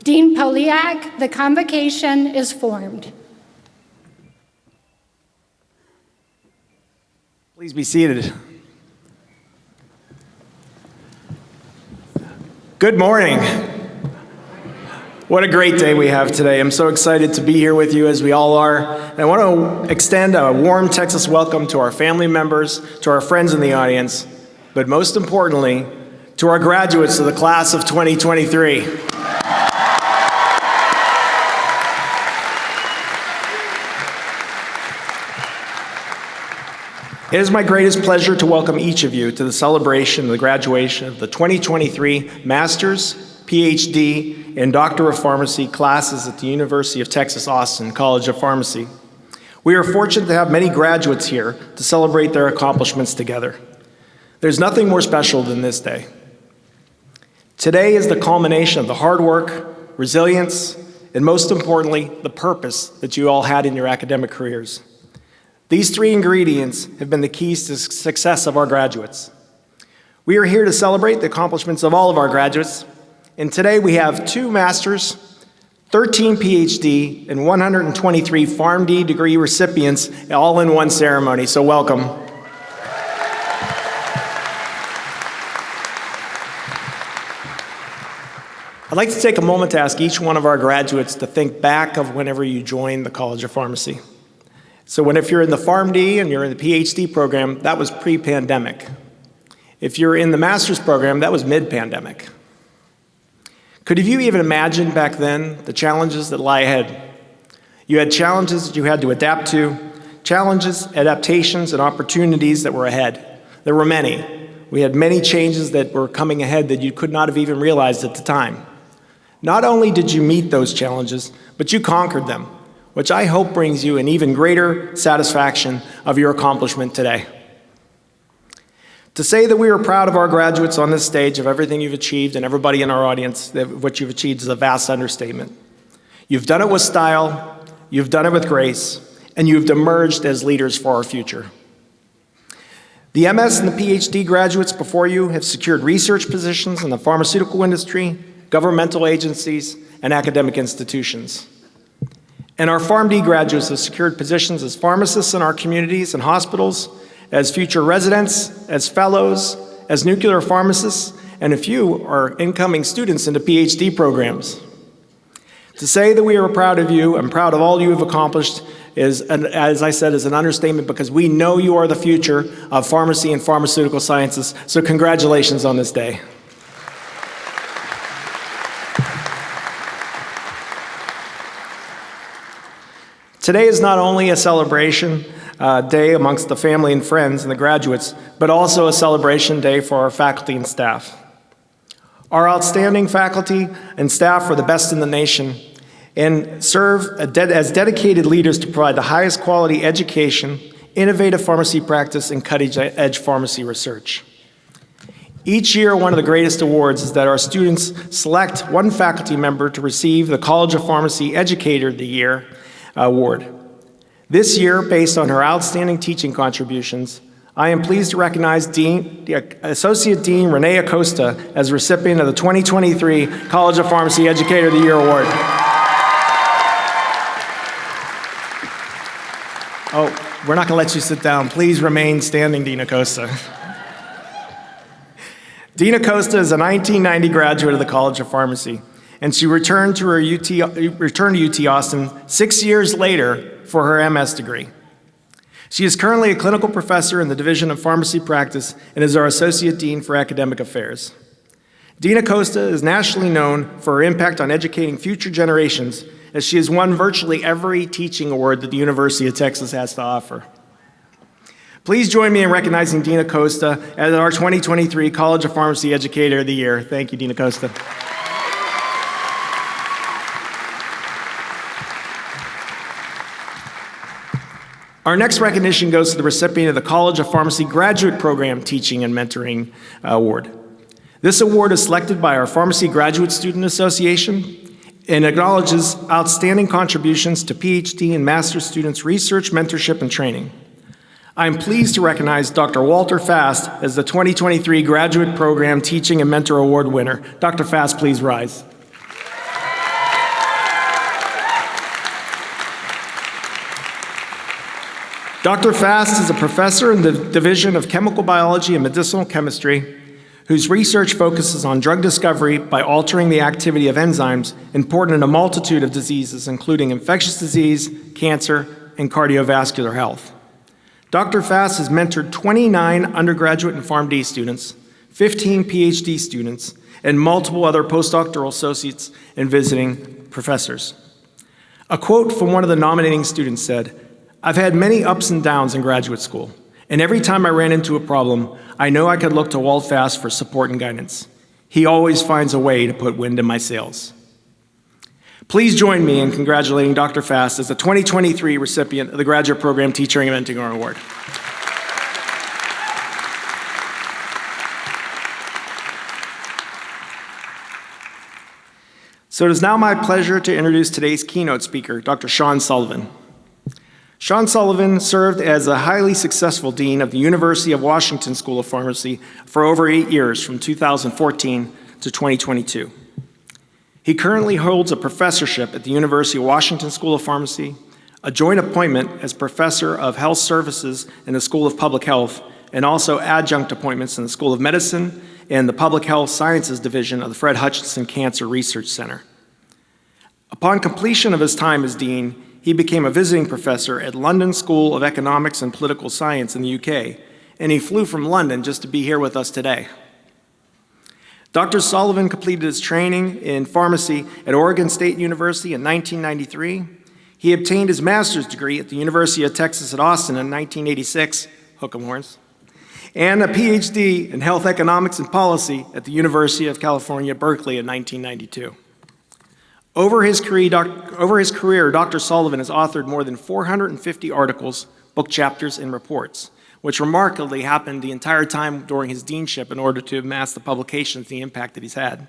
Dean Poliak, the convocation is formed. Please be seated. Good morning. What a great day we have today. I'm so excited to be here with you, as we all are. And I want to extend a warm Texas welcome to our family members, to our friends in the audience, but most importantly, to our graduates of the class of 2023. It is my greatest pleasure to welcome each of you to the celebration of the graduation of the 2023 Master's, Ph.D., and Doctor of Pharmacy classes at the University of Texas Austin College of Pharmacy. We are fortunate to have many graduates here to celebrate their accomplishments together. There's nothing more special than this day. Today is the culmination of the hard work, resilience, and most importantly, the purpose that you all had in your academic careers. These three ingredients have been the keys to success of our graduates. We are here to celebrate the accomplishments of all of our graduates, and today we have 2 Masters, 13 Ph.D., and 123 Pharm.D degree recipients all in one ceremony, so welcome. I'd like to take a moment to ask each one of our graduates to think back of whenever you joined the College of Pharmacy. So if you're in the Pharm.D and you're in the Ph.D. program, that was pre-pandemic. If you're in the master's program, that was mid-pandemic. Could you even imagine back then the challenges that lie ahead? You had challenges that you had to adapt to, challenges, adaptations, and opportunities that were ahead. There were many. We had many changes that were coming ahead that you could not have even realized at the time. Not only did you meet those challenges, but you conquered them, which I hope brings you an even greater satisfaction of your accomplishment today. To say that we are proud of our graduates on this stage of everything you've achieved and everybody in our audience, that what you've achieved is a vast understatement. You've done it with style, you've done it with grace, and you've emerged as leaders for our future. The MS and the PhD graduates before you have secured research positions in the pharmaceutical industry, governmental agencies, and academic institutions. And our Pharm.D graduates have secured positions as pharmacists in our communities and hospitals, as future residents, as fellows, as nuclear pharmacists, and a few are incoming students into PhD programs. To say that we are proud of you and proud of all you have accomplished is, as I said, is an understatement, because we know you are the future of pharmacy and pharmaceutical sciences, so congratulations on this day. Today is not only a celebration day amongst the family and friends and the graduates, but also a celebration day for our faculty and staff. Our outstanding faculty and staff are the best in the nation and serve as dedicated leaders to provide the highest quality education, innovative pharmacy practice, and cutting-edge pharmacy research. Each year, one of the greatest awards is that our students select one faculty member to receive the College of Pharmacy Educator of the Year award. This year, based on her outstanding teaching contributions, I am pleased to recognize Associate Dean Renee Acosta as recipient of the 2023 College of Pharmacy Educator of the Year Award. Oh, we're not going to let you sit down. Please remain standing, Dean Acosta. Dean Acosta is a 1990 graduate of the College of Pharmacy, and she returned to UT Austin 6 years later for her MS degree. She is currently a clinical professor in the Division of Pharmacy Practice and is our Associate Dean for Academic Affairs. Dean Acosta is nationally known for her impact on educating future generations, as she has won virtually every teaching award that the University of Texas has to offer. Please join me in recognizing Dean Acosta as our 2023 College of Pharmacy Educator of the Year. Thank you, Dean Acosta. Our next recognition goes to the recipient of the College of Pharmacy Graduate Program Teaching and Mentoring Award. This award is selected by our Pharmacy Graduate Student Association and acknowledges outstanding contributions to PhD and master's students' research, mentorship, and training. I am pleased to recognize Dr. Walter Fast as the 2023 Graduate Program Teaching and Mentor Award winner. Dr. Fast, please rise. Dr. Fast is a professor in the Division of Chemical Biology and Medicinal Chemistry, whose research focuses on drug discovery by altering the activity of enzymes important in a multitude of diseases, including infectious disease, cancer, and cardiovascular health. Dr. Fast has mentored 29 undergraduate and Pharm.D students, 15 Ph.D. students, and multiple other postdoctoral associates and visiting professors. A quote from one of the nominating students said, "I've had many ups and downs in graduate school, and every time I ran into a problem, I know I could look to Walt Fast for support and guidance. He always finds a way to put wind in my sails." Please join me in congratulating Dr. Fast as the 2023 recipient of the Graduate Program Teaching and Mentoring Award. So it is now my pleasure to introduce today's keynote speaker, Dr. Sean Sullivan. Sean Sullivan served as a highly successful dean of the University of Washington School of Pharmacy for over 8 years, from 2014 to 2022. He currently holds a professorship at the University of Washington School of Pharmacy, a joint appointment as Professor of Health Services in the School of Public Health, and also adjunct appointments in the School of Medicine and the Public Health Sciences Division of the Fred Hutchinson Cancer Research Center. Upon completion of his time as dean, he became a visiting professor at London School of Economics and Political Science in the UK, and he flew from London just to be here with us today. Dr. Sullivan completed his training in pharmacy at Oregon State University in 1993. He obtained his master's degree at the University of Texas at Austin in 1986, hook 'em horns, and a Ph.D. in health economics and policy at the University of California, Berkeley in 1992. Over his career, Dr. Sullivan has authored more than 450 articles, book chapters, and reports, which remarkably happened the entire time during his deanship in order to amass the publications and the impact that he's had.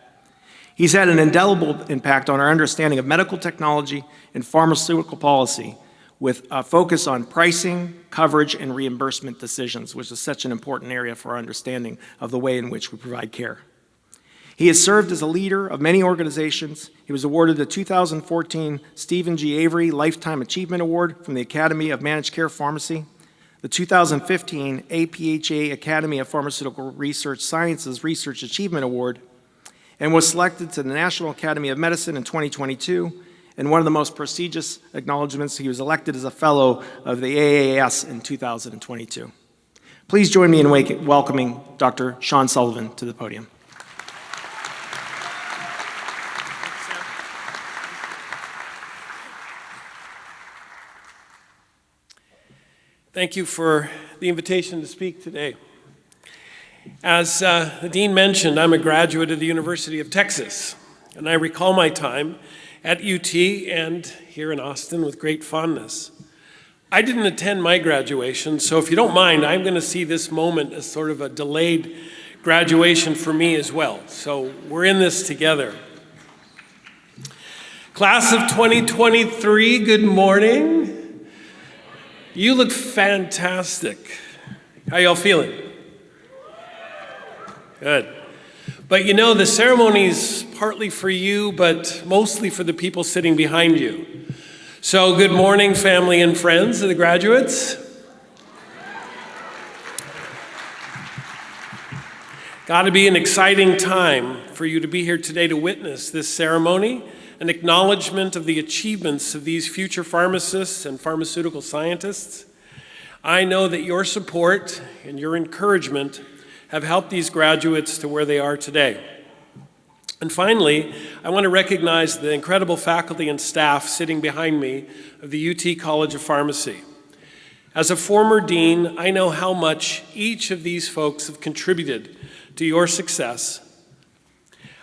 He's had an indelible impact on our understanding of medical technology and pharmaceutical policy, with a focus on pricing, coverage, and reimbursement decisions, which is such an important area for our understanding of the way in which we provide care. He has served as a leader of many organizations. He was awarded the 2014 Stephen G. Avery Lifetime Achievement Award from the Academy of Managed Care Pharmacy, the 2015 APHA Academy of Pharmaceutical Research Sciences Research Achievement Award, and was selected to the National Academy of Medicine in 2022, and one of the most prestigious acknowledgments, he was elected as a fellow of the AAS in 2022. Please join me in welcoming Dr. Sean Sullivan to the podium. Thank you for the invitation to speak today. As the dean mentioned, I'm a graduate of the University of Texas, and I recall my time at UT and here in Austin with great fondness. I didn't attend my graduation, so if you don't mind, I'm going to see this moment as sort of a delayed graduation for me as well. So we're in this together. Class of 2023, good morning. You look fantastic. How y'all feeling? Good. But you know, the ceremony's partly for you, but mostly for the people sitting behind you. So good morning, family and friends of the graduates. Got to be an exciting time for you to be here today to witness this ceremony, an acknowledgement of the achievements of these future pharmacists and pharmaceutical scientists. I know that your support and your encouragement have helped these graduates to where they are today. And finally, I want to recognize the incredible faculty and staff sitting behind me of the UT College of Pharmacy. As a former dean, I know how much each of these folks have contributed to your success.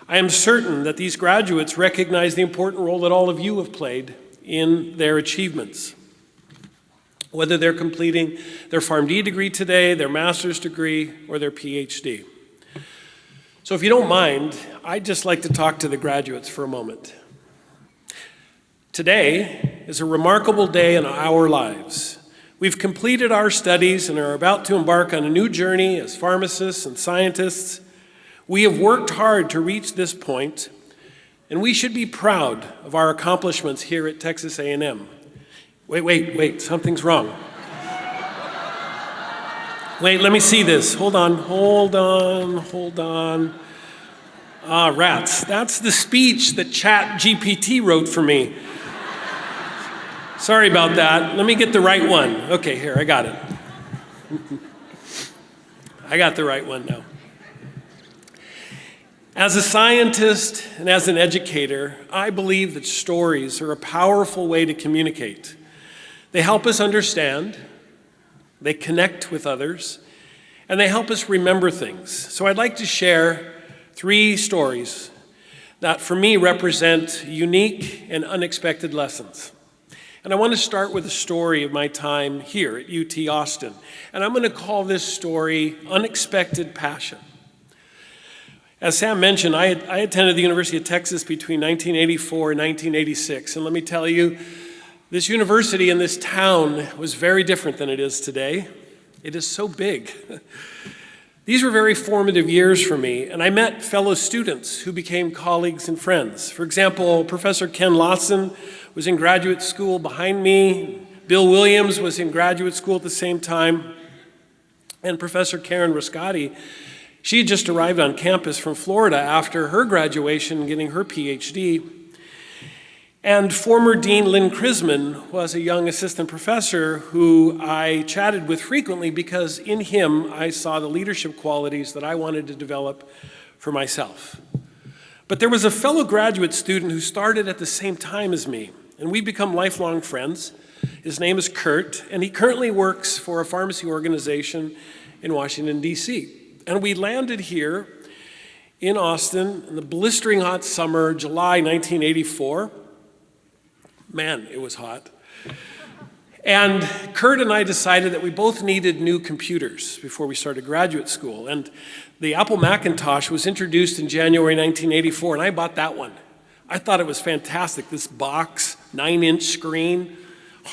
I am certain that these graduates recognize the important role that all of you have played in their achievements. Whether they're completing their Pharm.D degree today, their master's degree, or their Ph.D. So if you don't mind, I'd just like to talk to the graduates for a moment. Today is a remarkable day in our lives. We've completed our studies and are about to embark on a new journey as pharmacists and scientists. We have worked hard to reach this point, and we should be proud of our accomplishments here at Texas A&M. Wait, something's wrong. Wait, let me see this. Hold on. Ah, rats. That's the speech that ChatGPT wrote for me. Sorry about that. Let me get the right one. Okay, here, I got it. I got the right one now. As a scientist and as an educator, I believe that stories are a powerful way to communicate. They help us understand, they connect with others, and they help us remember things. So I'd like to share 3 stories that for me represent unique and unexpected lessons. And I want to start with a story of my time here at UT Austin. And I'm going to call this story Unexpected Passion. As Sam mentioned, I attended the University of Texas between 1984 and 1986. And let me tell you, this university in this town was very different than it is today. It is so big. These were very formative years for me, and I met fellow students who became colleagues and friends. For example, Professor Ken Lawson was in graduate school behind me. Bill Williams was in graduate school at the same time. And Professor Karen Rascotti, she had just arrived on campus from Florida after her graduation, getting her Ph.D. And former Dean Lynn Krisman was a young assistant professor who I chatted with frequently because in him I saw the leadership qualities that I wanted to develop for myself. But there was a fellow graduate student who started at the same time as me, and we've become lifelong friends. His name is Kurt, and he currently works for a pharmacy organization in Washington, D.C. And we landed here in Austin in the blistering hot summer, July 1984. Man, it was hot. And Kurt and I decided that we both needed new computers before we started graduate school. And the Apple Macintosh was introduced in January 1984, and I bought that one. I thought it was fantastic, this box, 9-inch screen,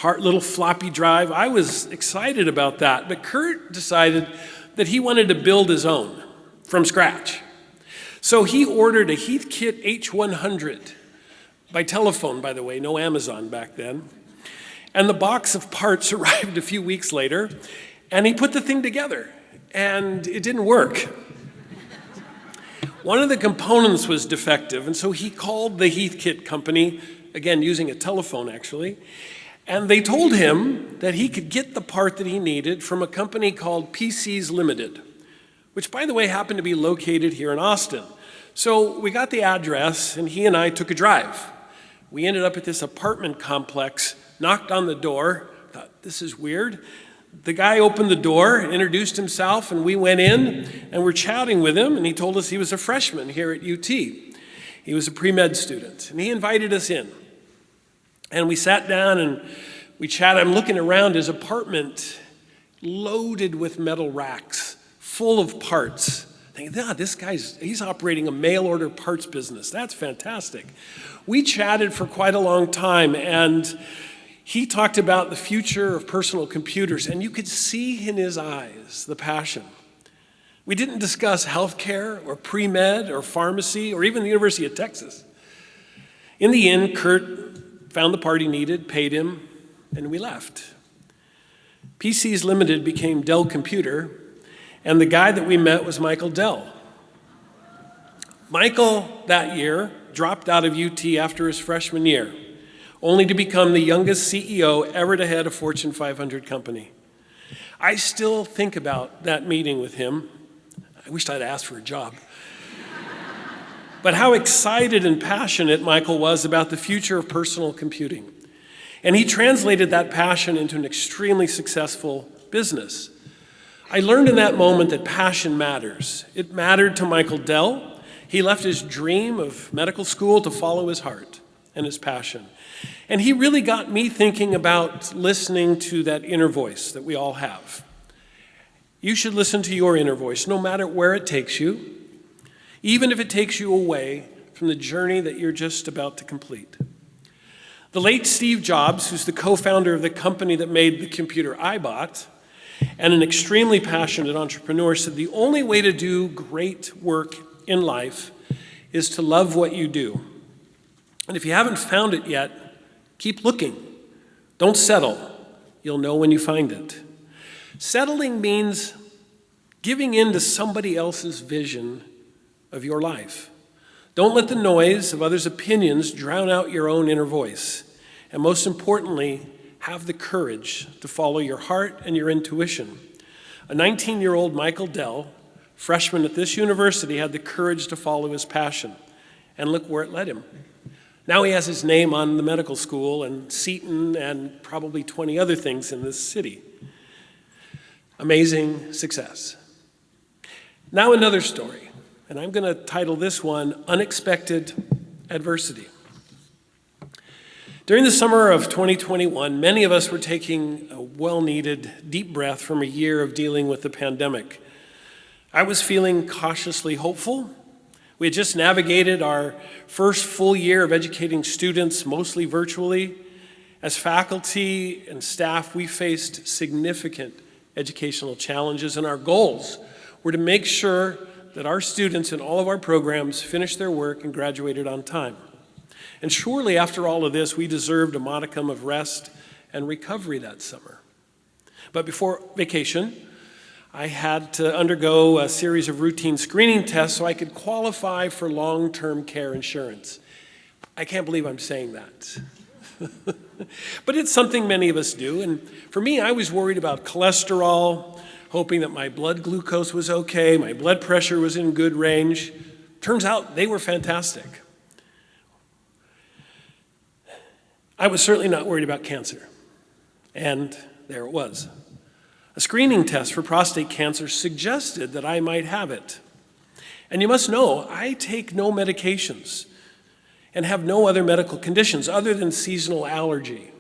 little floppy drive. I was excited about that. But Kurt decided that he wanted to build his own from scratch. So he ordered a Heathkit H100. By telephone, by the way, no Amazon back then. And the box of parts arrived a few weeks later, and he put the thing together, and it didn't work. One of the components was defective, and so he called the Heathkit company, again, using a telephone actually, and they told him that he could get the part that he needed from a company called PCs Limited, which, by the way, happened to be located here in Austin. So we got the address, and he and I took a drive. We ended up at this apartment complex, knocked on the door, thought, this is weird. The guy opened the door, introduced himself, and we went in, and we're chatting with him, and he told us he was a freshman here at UT. He was a pre-med student, and he invited us in. And we sat down, and we chatted. I'm looking around his apartment, loaded with metal racks, full of parts. Thinking, this he's operating a mail-order parts business. That's fantastic. We chatted for quite a long time, and he talked about the future of personal computers, and you could see in his eyes the passion. We didn't discuss healthcare or pre-med or pharmacy or even the University of Texas. In the end, Kurt found the part he needed, paid him, and we left. PCs Limited became Dell Computer, and the guy that we met was Michael Dell. Michael, that year, dropped out of UT after his freshman year, only to become the youngest CEO ever to head a Fortune 500 company. I still think about that meeting with him. I wished I'd asked for a job. But how excited and passionate Michael was about the future of personal computing. And he translated that passion into an extremely successful business. I learned in that moment that passion matters. It mattered to Michael Dell. He left his dream of medical school to follow his heart and his passion. And he really got me thinking about listening to that inner voice that we all have. You should listen to your inner voice, no matter where it takes you, even if it takes you away from the journey that you're just about to complete. The late Steve Jobs, who's the co-founder of the company that made the computer I bought, and an extremely passionate entrepreneur, said the only way to do great work in life is to love what you do. And if you haven't found it yet, keep looking. Don't settle. You'll know when you find it. Settling means giving in to somebody else's vision of your life. Don't let the noise of others' opinions drown out your own inner voice. And most importantly, have the courage to follow your heart and your intuition. A 19-year-old Michael Dell, freshman at this university, had the courage to follow his passion. And look where it led him. Now he has his name on the medical school and Seton and probably 20 other things in this city. Amazing success. Now another story, and I'm going to title this one, Unexpected Adversity. During the summer of 2021, many of us were taking a well-needed deep breath from a year of dealing with the pandemic. I was feeling cautiously hopeful. We had just navigated our first full year of educating students, mostly virtually. As faculty and staff, we faced significant educational challenges, and our goals were to make sure that our students in all of our programs finished their work and graduated on time. And surely after all of this, we deserved a modicum of rest and recovery that summer. But before vacation, I had to undergo a series of routine screening tests so I could qualify for long-term care insurance. I can't believe I'm saying that. But it's something many of us do. And for me, I was worried about cholesterol, hoping that my blood glucose was okay, my blood pressure was in good range. Turns out they were fantastic. I was certainly not worried about cancer. And there it was. A screening test for prostate cancer suggested that I might have it. And you must know, I take no medications and have no other medical conditions other than seasonal allergy.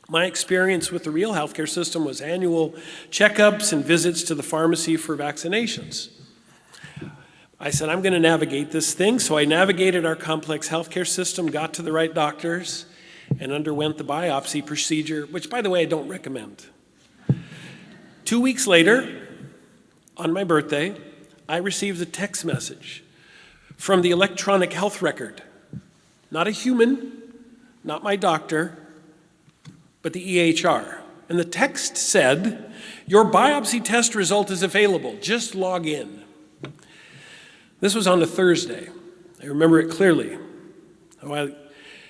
My experience with the real healthcare system was annual checkups and visits to the pharmacy for vaccinations. I said, I'm going to navigate this thing, so I navigated our complex healthcare system, got to the right doctors, and underwent the biopsy procedure, which, by the way, I don't recommend. 2 weeks later, on my birthday, I received a text message from the electronic health record. Not a human, not my doctor, but the EHR. And the text said, your biopsy test result is available. Just log in. This was on a Thursday. I remember it clearly. So I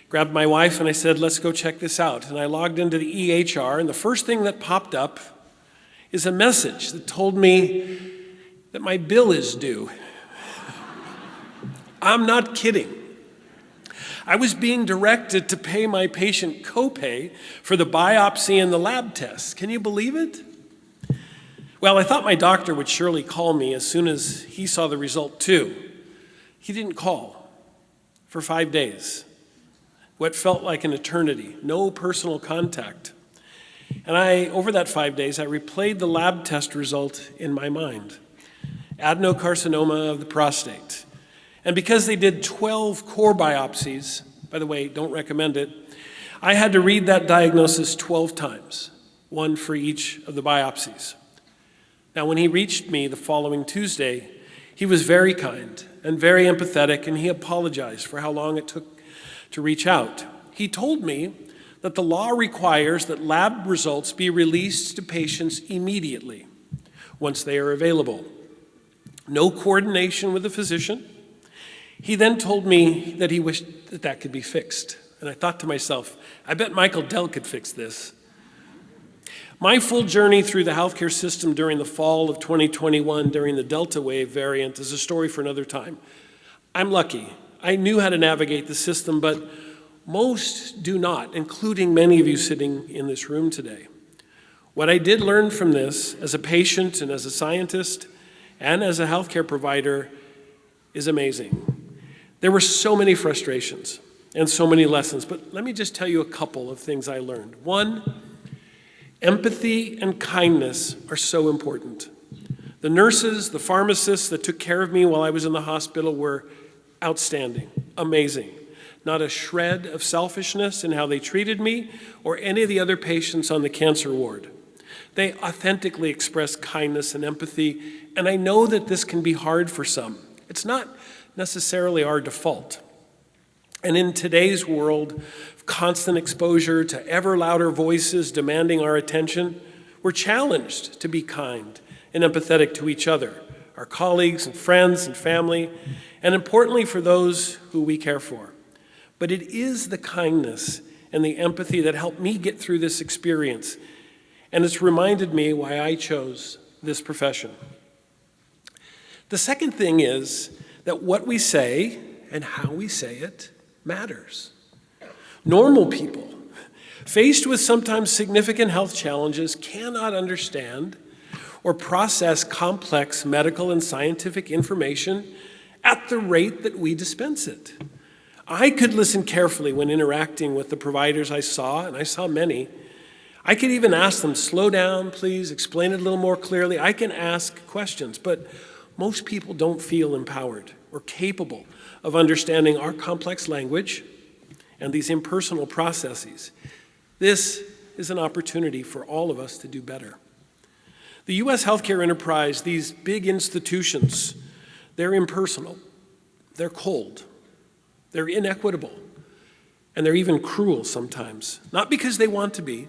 grabbed my wife and I said, let's go check this out. And I logged into the EHR, and the first thing that popped up is a message that told me that my bill is due. I'm not kidding. I was being directed to pay my patient copay for the biopsy and the lab tests. Can you believe it? Well, I thought my doctor would surely call me as soon as he saw the result too. He didn't call for 5 days. What felt like an eternity, no personal contact. And over that 5 days, I replayed the lab test result in my mind. Adenocarcinoma of the prostate. And because they did 12 core biopsies, by the way, don't recommend it, I had to read that diagnosis 12 times, one for each of the biopsies. Now, when he reached me the following Tuesday, he was very kind and very empathetic, and he apologized for how long it took to reach out. He told me that the law requires that lab results be released to patients immediately once they are available. No coordination with the physician. He then told me that he wished that that could be fixed. And I thought to myself, I bet Michael Dell could fix this. My full journey through the healthcare system during the fall of 2021 during the Delta wave variant is a story for another time. I'm lucky. I knew how to navigate the system, but most do not, including many of you sitting in this room today. What I did learn from this as a patient and as a scientist and as a healthcare provider is amazing. There were so many frustrations and so many lessons, but let me just tell you a couple of things I learned. One, empathy and kindness are so important. The nurses, the pharmacists that took care of me while I was in the hospital were outstanding, amazing. Not a shred of selfishness in how they treated me or any of the other patients on the cancer ward. They authentically expressed kindness and empathy, and I know that this can be hard for some. It's not necessarily our default. And in today's world of constant exposure to ever louder voices demanding our attention, we're challenged to be kind and empathetic to each other, our colleagues and friends and family, and importantly for those who we care for. But it is the kindness and the empathy that helped me get through this experience, and it's reminded me why I chose this profession. The second thing is that what we say and how we say it matters. Normal people, faced with sometimes significant health challenges, cannot understand or process complex medical and scientific information at the rate that we dispense it. I could listen carefully when interacting with the providers I saw, and I saw many. I could even ask them, slow down, please, explain it a little more clearly. I can ask questions, but most people don't feel empowered or capable of understanding our complex language and these impersonal processes. This is an opportunity for all of us to do better. The U.S. healthcare enterprise, these big institutions, they're impersonal, they're cold, they're inequitable, and they're even cruel sometimes. Not because they want to be,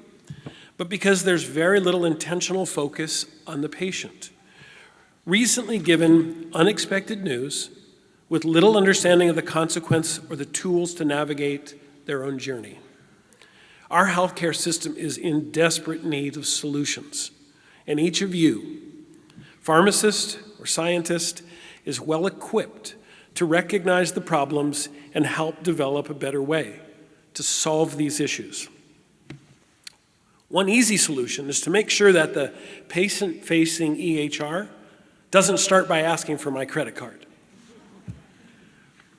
but because there's very little intentional focus on the patient. Recently given unexpected news with little understanding of the consequence or the tools to navigate their own journey. Our healthcare system is in desperate need of solutions, and each of you, pharmacist or scientist, is well equipped to recognize the problems and help develop a better way to solve these issues. One easy solution is to make sure that the patient-facing EHR doesn't start by asking for my credit card.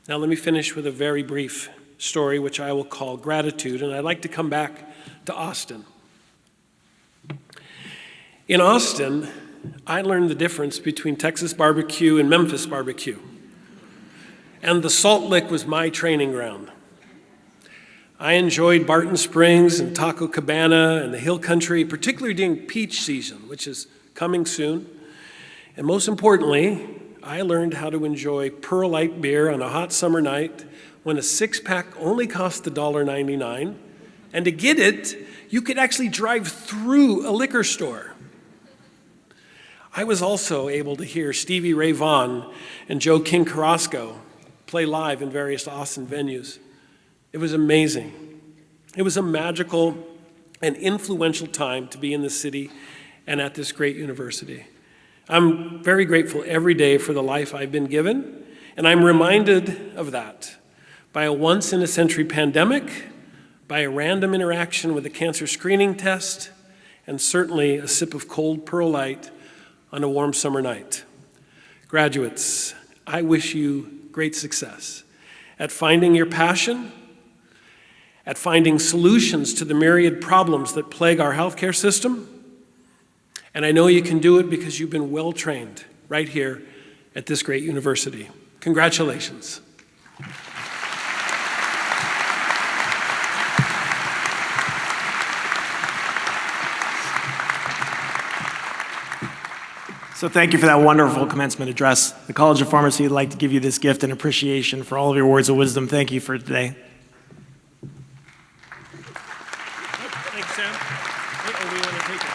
Now let me finish with a very brief story, which I will call gratitude, and I'd like to come back to Austin. In Austin, I learned the difference between Texas barbecue and Memphis barbecue. And the Salt Lick was my training ground. I enjoyed Barton Springs and Taco Cabana and the Hill Country, particularly during peach season, which is coming soon. And most importantly, I learned how to enjoy Pearl Light beer on a hot summer night when a six-pack only cost $1.99. And to get it, you could actually drive through a liquor store. I was also able to hear Stevie Ray Vaughan and Joe King Carrasco play live in various Austin venues. It was amazing. It was a magical and influential time to be in the city and at this great university. I'm very grateful every day for the life I've been given, and I'm reminded of that by a once-in-a-century pandemic, by a random interaction with a cancer screening test, and certainly a sip of cold Pearl Light on a warm summer night. Graduates, I wish you great success at finding your passion, at finding solutions to the myriad problems that plague our healthcare system. And I know you can do it because you've been well trained right here at this great university. Congratulations. So thank you for that wonderful commencement address. The College of Pharmacy would like to give you this gift in appreciation for all of your words of wisdom. Thank you for today. Thanks, Sam. Oh, we want to take it.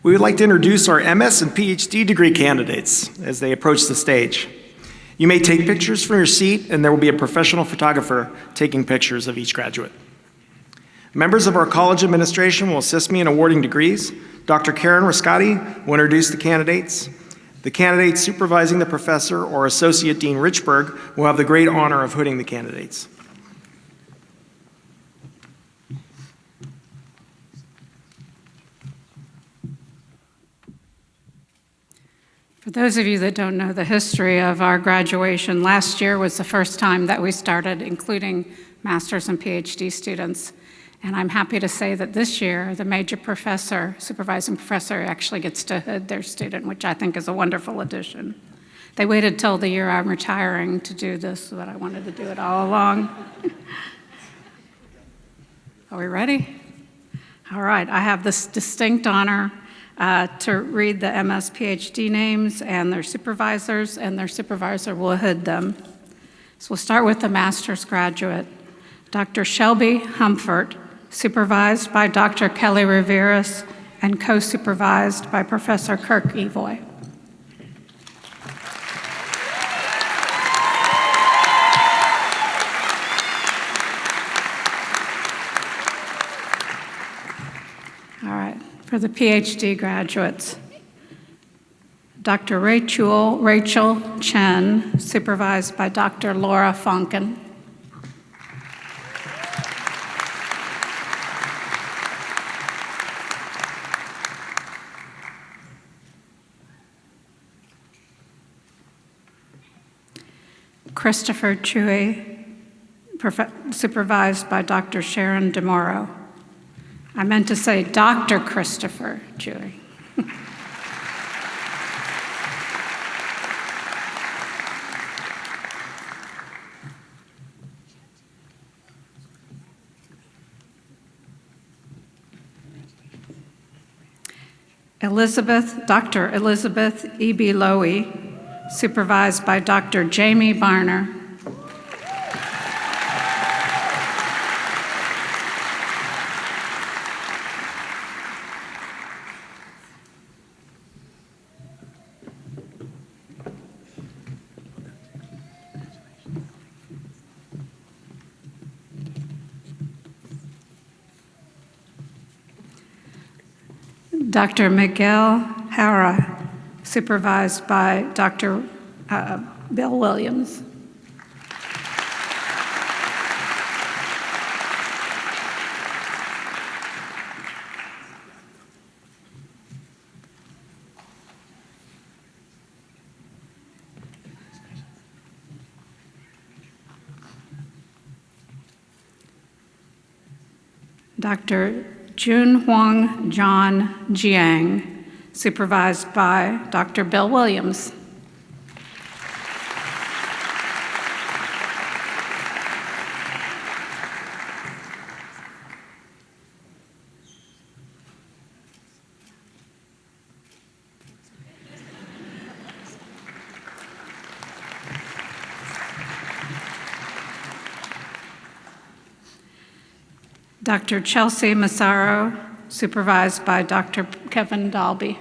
We would like to introduce our MS and Ph.D. degree candidates as they approach the stage. You may take pictures from your seat, and there will be a professional photographer taking pictures of each graduate. Members of our college administration will assist me in awarding degrees. Dr. Karen Rascati will introduce the candidates. The candidate supervising the professor or Associate Dean Richburg will have the great honor of hooding the candidates. For those of you that don't know the history of our graduation, last year was the first time that we started including master's and PhD students. And I'm happy to say that this year, the major professor, supervising professor, actually gets to hood their student, which I think is a wonderful addition. They waited till the year I'm retiring to do this, but I wanted to do it all along. Are we ready? All right, I have this distinct honor to read the MS PhD names and their supervisors, and their supervisor will head them. So we'll start with the master's graduate, Dr. Shelby Humford, supervised by Dr. Kelly Riveras and co-supervised by Professor Kirk Evoy. All right, for the PhD graduates, Dr. Rachel Chen, supervised by Dr. Laura Fonken. Christopher Chewy, supervised by Dr. Sharon DeMoro. I meant to say Dr. Christopher Chewy. Dr. Elizabeth E.B. Lowy, supervised by Dr. Jamie Barner. Dr. Miguel Hara, supervised by Dr. Bill Williams. Dr. Jun Huang John Jiang, supervised by Dr. Bill Williams. Dr. Chelsea Massaro, supervised by Dr. Kevin Dalby.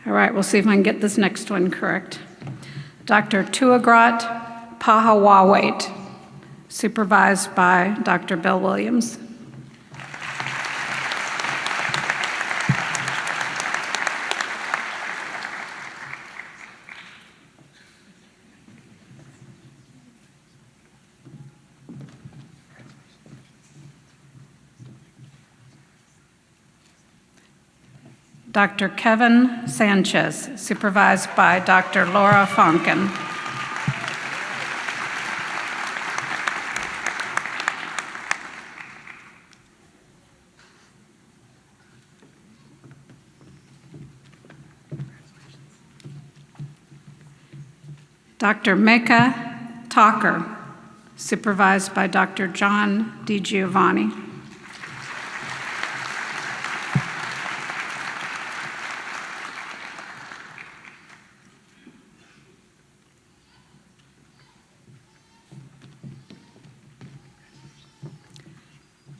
All right, we'll see if I can get this next one correct. Dr. Tuagrat Pahawawait, supervised by Dr. Bill Williams. Dr. Kevin Sanchez, supervised by Dr. Laura Fonken. Dr. Mecca Talker, supervised by Dr. John DiGiovanni.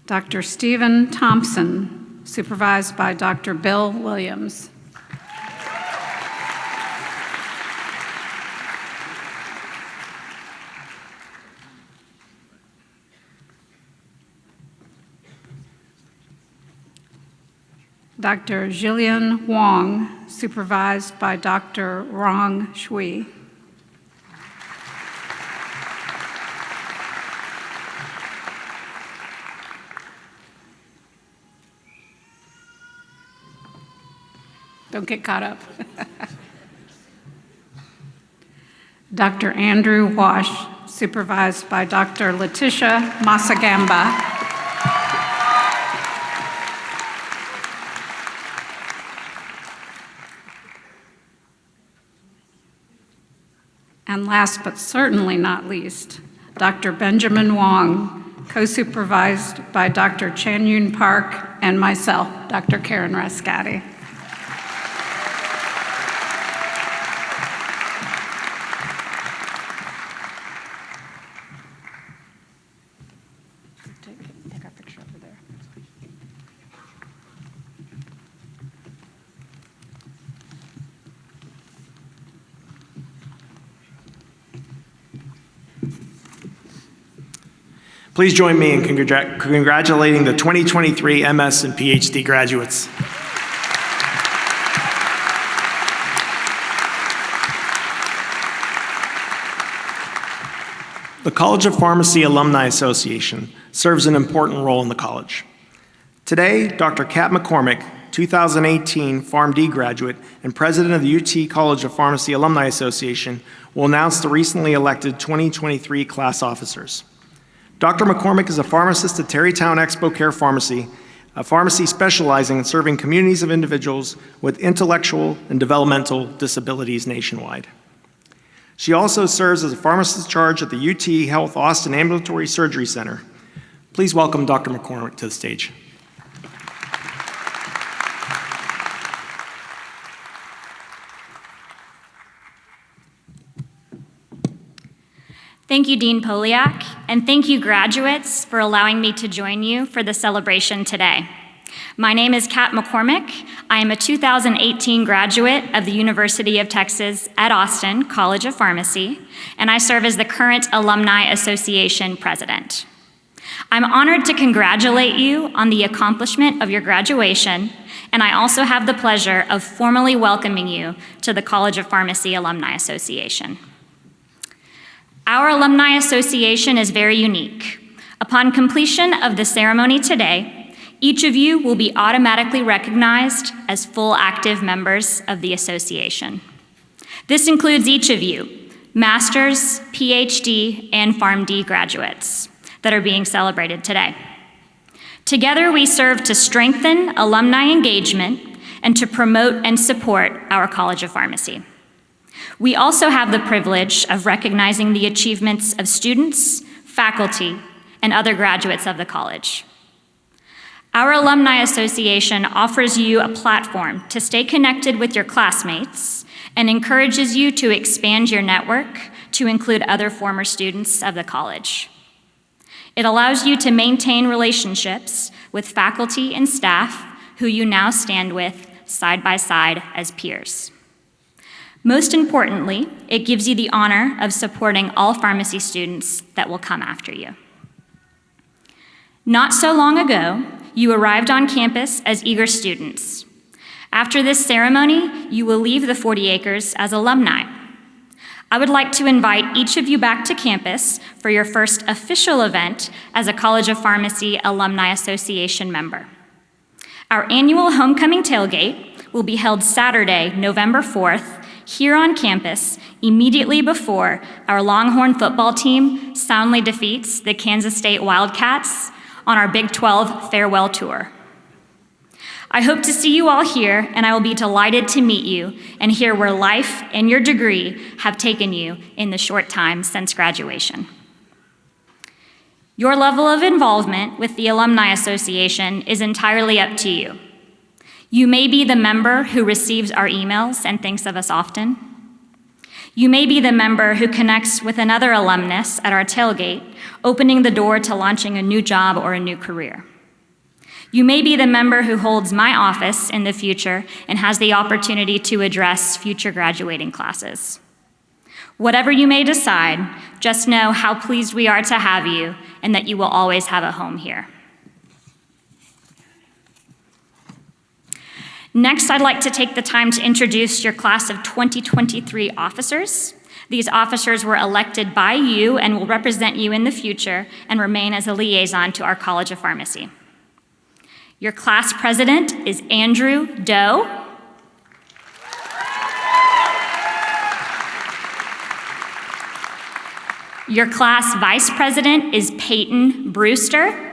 Dr. Stephen Thompson, supervised by Dr. Bill Williams. Dr. Jillian Wong, supervised by Dr. Rong Shui. Don't get caught up. Dr. Andrew Wash, supervised by Dr. Letitia Masagamba. And last but certainly not least, Dr. Benjamin Wong, co-supervised by Dr. Chan Yun Park and myself, Dr. Karen Rascati. Take our picture over there. Please join me in congratulating the 2023 MS and PhD graduates. The College of Pharmacy Alumni Association serves an important role in the college. Today, Dr. Kat McCormick, 2018 Pharm.D graduate and president of the UT College of Pharmacy Alumni Association, will announce the recently elected 2023 class officers. Dr. McCormick is a pharmacist at Tarrytown Expo Care Pharmacy, a pharmacy specializing in serving communities of individuals with intellectual and developmental disabilities nationwide. She also serves as a pharmacist in charge at the UT Health Austin Ambulatory Surgery Center. Please welcome Dr. McCormick to the stage. Thank you, Dean Poliak, and thank you, graduates, for allowing me to join you for the celebration today. My name is Kat McCormick. I am a 2018 graduate of the University of Texas at Austin College of Pharmacy, and I serve as the current Alumni Association president. I'm honored to congratulate you on the accomplishment of your graduation, and I also have the pleasure of formally welcoming you to the College of Pharmacy Alumni Association. Our Alumni Association is very unique. Upon completion of the ceremony today, each of you will be automatically recognized as full active members of the association. This includes each of you, Master's, Ph.D., and Pharm.D graduates that are being celebrated today. Together, we serve to strengthen alumni engagement and to promote and support our College of Pharmacy. We also have the privilege of recognizing the achievements of students, faculty, and other graduates of the college. Our Alumni Association offers you a platform to stay connected with your classmates and encourages you to expand your network to include other former students of the college. It allows you to maintain relationships with faculty and staff who you now stand with side by side as peers. Most importantly, it gives you the honor of supporting all pharmacy students that will come after you. Not so long ago, you arrived on campus as eager students. After this ceremony, you will leave the 40 acres as alumni. I would like to invite each of you back to campus for your first official event as a College of Pharmacy Alumni Association member. Our annual homecoming tailgate will be held Saturday, November 4th, here on campus, immediately before our Longhorn football team soundly defeats the Kansas State Wildcats on our Big 12 farewell tour. I hope to see you all here, and I will be delighted to meet you and hear where life and your degree have taken you in the short time since graduation. Your level of involvement with the Alumni Association is entirely up to you. You may be the member who receives our emails and thinks of us often. You may be the member who connects with another alumnus at our tailgate, opening the door to launching a new job or a new career. You may be the member who holds my office in the future and has the opportunity to address future graduating classes. Whatever you may decide, just know how pleased we are to have you and that you will always have a home here. Next, I'd like to take the time to introduce your class of 2023 officers. These officers were elected by you and will represent you in the future and remain as a liaison to our College of Pharmacy. Your class president is Andrew Doe. Your class vice president is Peyton Brewster.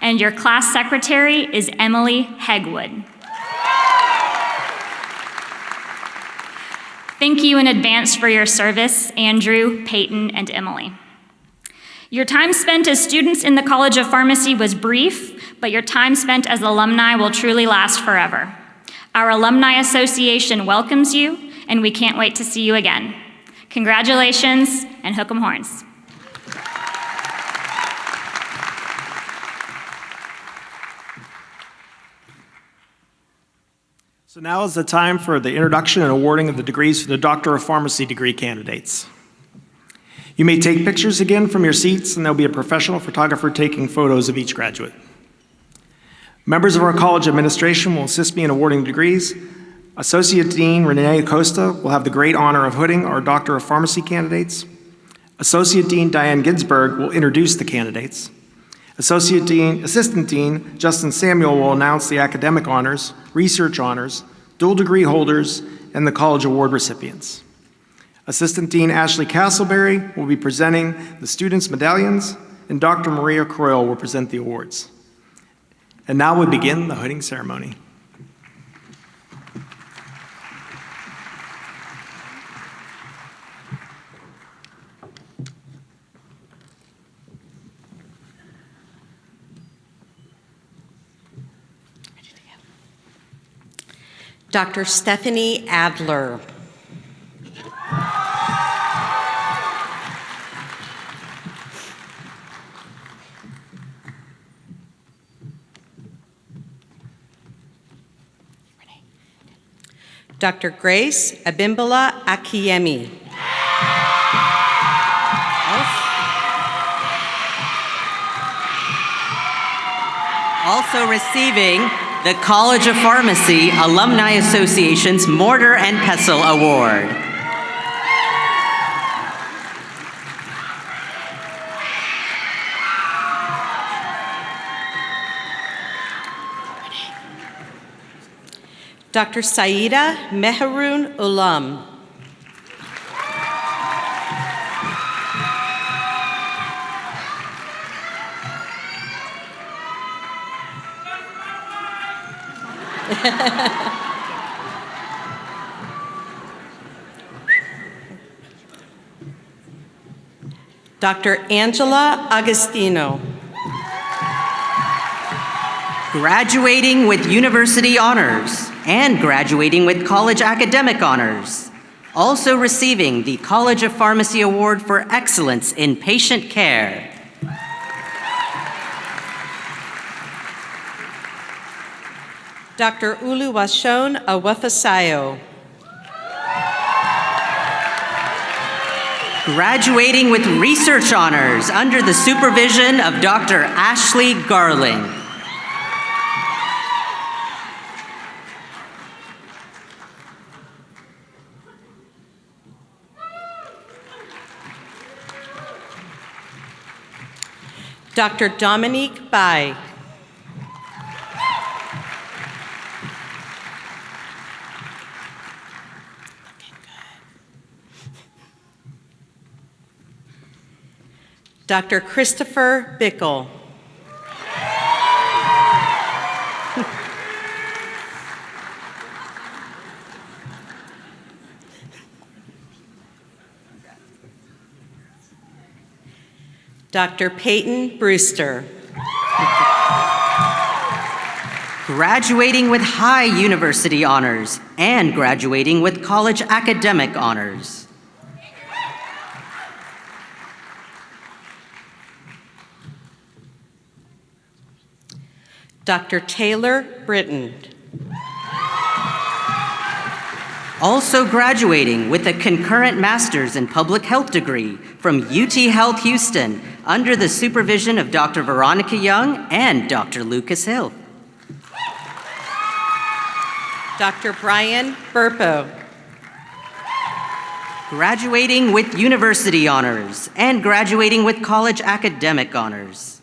And your class secretary is Emily Hegwood. Thank you in advance for your service, Andrew, Peyton, and Emily. Your time spent as students in the College of Pharmacy was brief, but your time spent as alumni will truly last forever. Our Alumni Association welcomes you, and we can't wait to see you again. Congratulations, and hook 'em horns. So now is the time for the introduction and awarding of the degrees for the Doctor of Pharmacy degree candidates. You may take pictures again from your seats, and there'll be a professional photographer taking photos of each graduate. Members of our college administration will assist me in awarding the degrees. Associate Dean Renee Acosta will have the great honor of hooding our Doctor of Pharmacy candidates. Associate Dean Diane Ginsberg will introduce the candidates. Assistant Dean Justin Samuel will announce the academic honors, research honors, dual degree holders, and the college award recipients. Assistant Dean Ashley Castleberry will be presenting the students' medallions, and Dr. Maria Croyle will present the awards. And now we begin the hooding ceremony. Dr. Stephanie Adler. Dr. Grace Abimbola Akiemi. Also receiving the College of Pharmacy Alumni Association's Mortar and Pestle Award. Dr. Saida Meharoon Ulam. Dr. Angela Agostino. Graduating with university honors and graduating with college academic honors. Also receiving the College of Pharmacy Award for Excellence in Patient Care. Dr. Oluwaseun Awafasayo. Graduating with research honors under the supervision of Dr. Ashley Garling. Dr. Dominique Bai. Dr. Christopher Bickle. Dr. Peyton Brewster. Graduating with high university honors and graduating with college academic honors. Dr. Taylor Britton. Also graduating with a concurrent master's in public health degree from UT Health Houston under the supervision of Dr. Veronica Young and Dr. Lucas Hill. Dr. Brian Burpo. Graduating with university honors and graduating with college academic honors.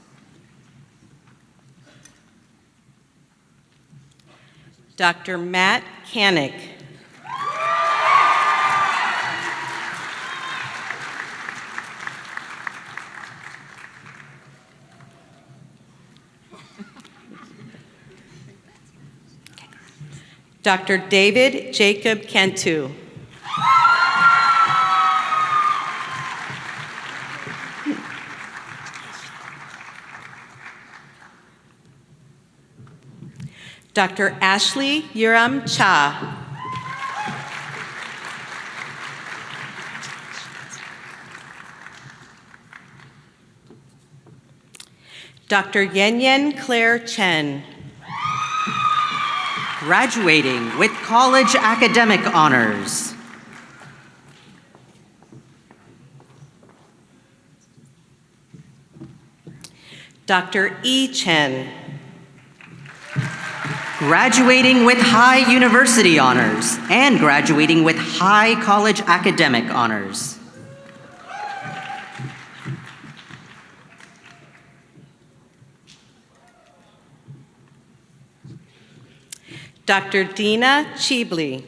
Dr. Matt Kanick. Dr. David Jacob Cantu. Dr. Ashley Uram Cha. Dr. Yen Claire Chen. Graduating with college academic honors. Dr. E. Chen. Graduating with high university honors and graduating with high college academic honors. Dr. Dina Chibli.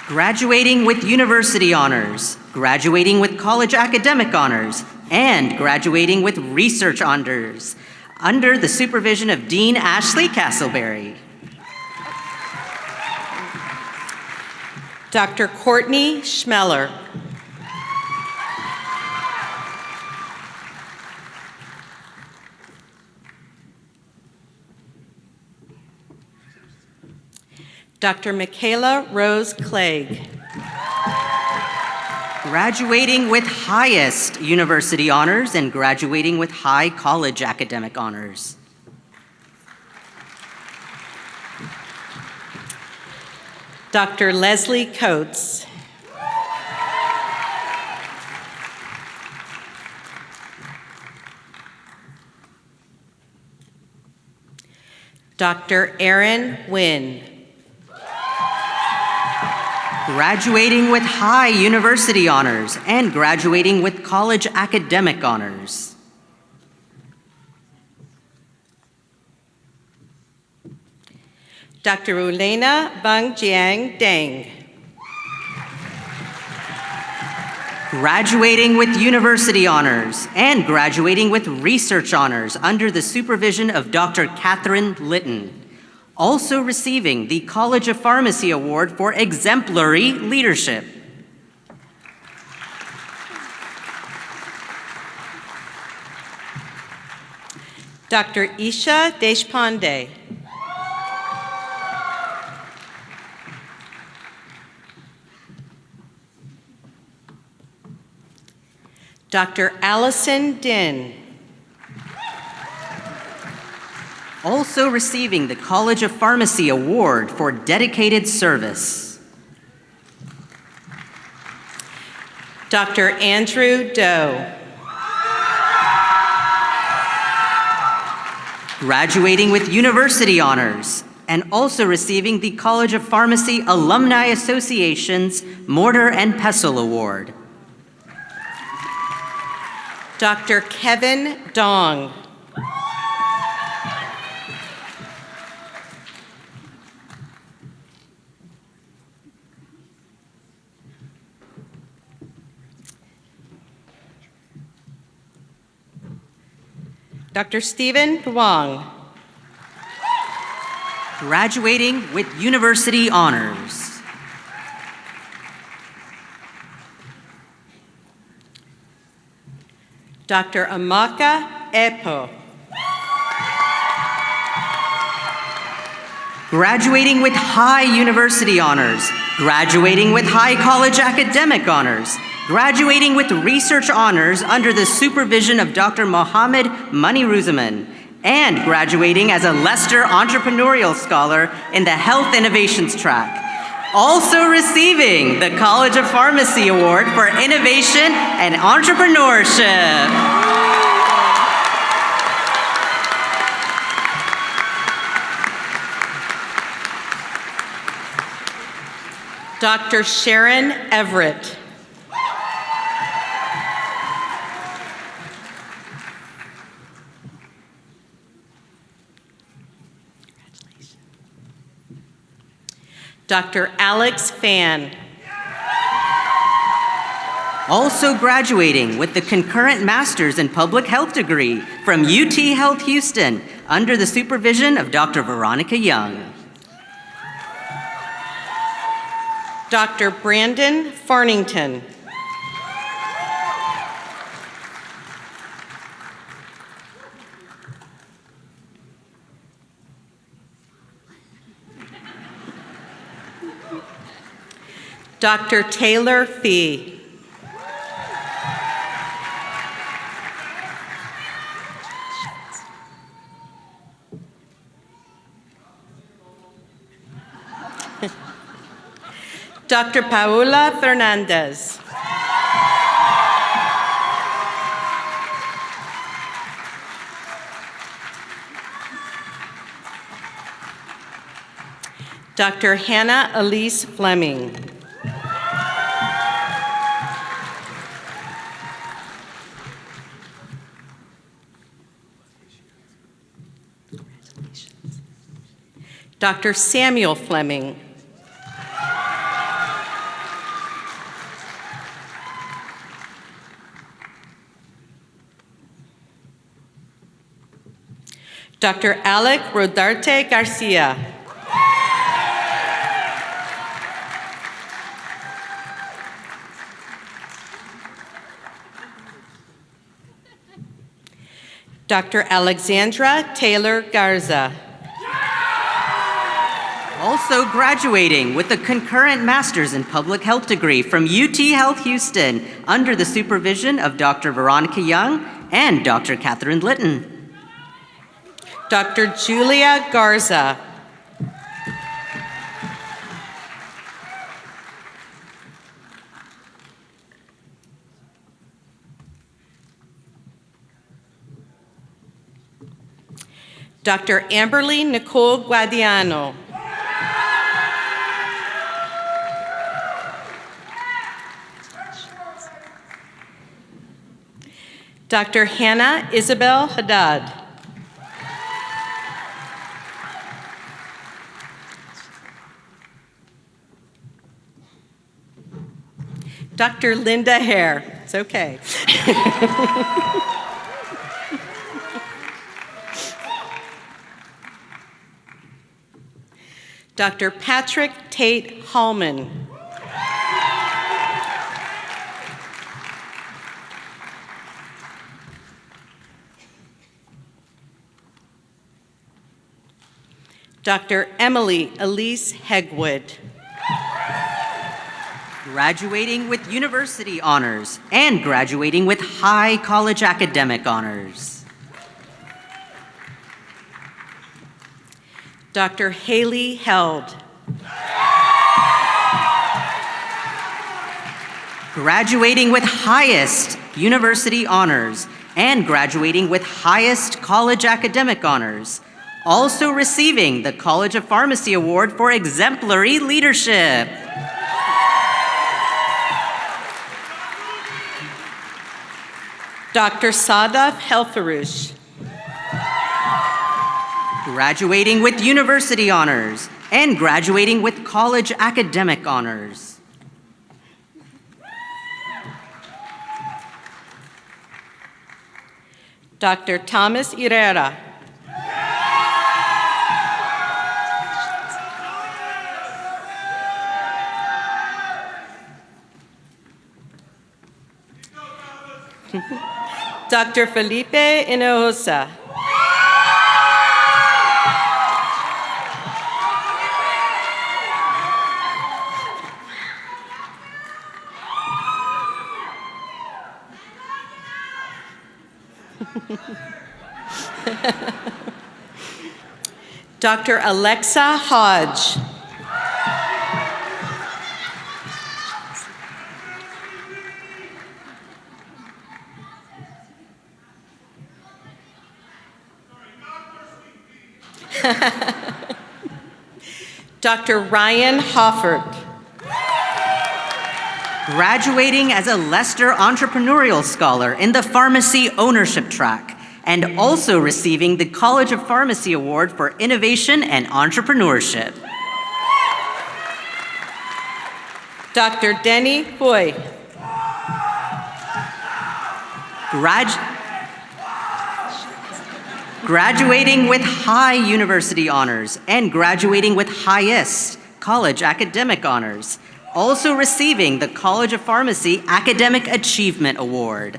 Graduating with university honors, graduating with college academic honors, and graduating with research honors under the supervision of Dean Ashley Castleberry. Dr. Courtney Schmeller. Dr. Michaela Rose Clegg. Graduating with highest university honors and graduating with high college academic honors. Dr. Leslie Coates. Dr. Aaron Wynn. Graduating with high university honors and graduating with college academic honors. Dr. Ulena Bangjiang Deng. Graduating with university honors and graduating with research honors under the supervision of Dr. Catherine Litton. Also receiving the College of Pharmacy Award for exemplary leadership. Dr. Isha Deshpande. Dr. Allison Din. Also receiving the College of Pharmacy Award for dedicated service. Dr. Andrew Doe. Graduating with university honors and also receiving the College of Pharmacy Alumni Association's Mortar and Pestle Award. Dr. Kevin Dong. Dr. Stephen Duong. Graduating with university honors. Dr. Amaka Epo. Graduating with high university honors, graduating with high college academic honors, graduating with research honors under the supervision of Dr. Mohammed Maniruzaman, and graduating as a Leicester Entrepreneurial Scholar in the Health Innovations track. Also receiving the College of Pharmacy Award for Innovation and Entrepreneurship. Dr. Sharon Everett. Dr. Alex Fan. Also graduating with the concurrent Master's in Public Health degree from UT Health Houston under the supervision of Dr. Veronica Young. Dr. Brandon Farnington. Dr. Taylor Fee. Dr. Paula Fernandez. Dr. Hannah Elise Fleming. Dr. Samuel Fleming. Dr. Alec Rodarte Garcia. Dr. Alexandra Taylor Garza. Also graduating with a concurrent Master's in Public Health degree from UT Health Houston under the supervision of Dr. Veronica Young and Dr. Catherine Litton. Dr. Julia Garza. Dr. Amberly Nicole Guadiano. Dr. Hannah Isabel Haddad. Dr. Linda Hare. It's okay. Dr. Patrick Tate Hallman. Dr. Emily Elise Hegwood. Graduating with university honors and graduating with high college academic honors. Dr. Haley Held. Graduating with highest university honors and graduating with highest college academic honors. Also receiving the College of Pharmacy Award for exemplary leadership. Dr. Sadaf Helfaroush. Graduating with university honors and graduating with college academic honors. Dr. Thomas Herrera. Dr. Felipe Hinojosa. Dr. Alexa Hodge. Dr. Ryan Hoffert. Graduating as a Lester Entrepreneurial Scholar in the Pharmacy Ownership track and also receiving the College of Pharmacy Award for Innovation and Entrepreneurship. Dr. Denny Hoy. Graduating with high university honors and graduating with highest college academic honors. Also receiving the College of Pharmacy Academic Achievement Award.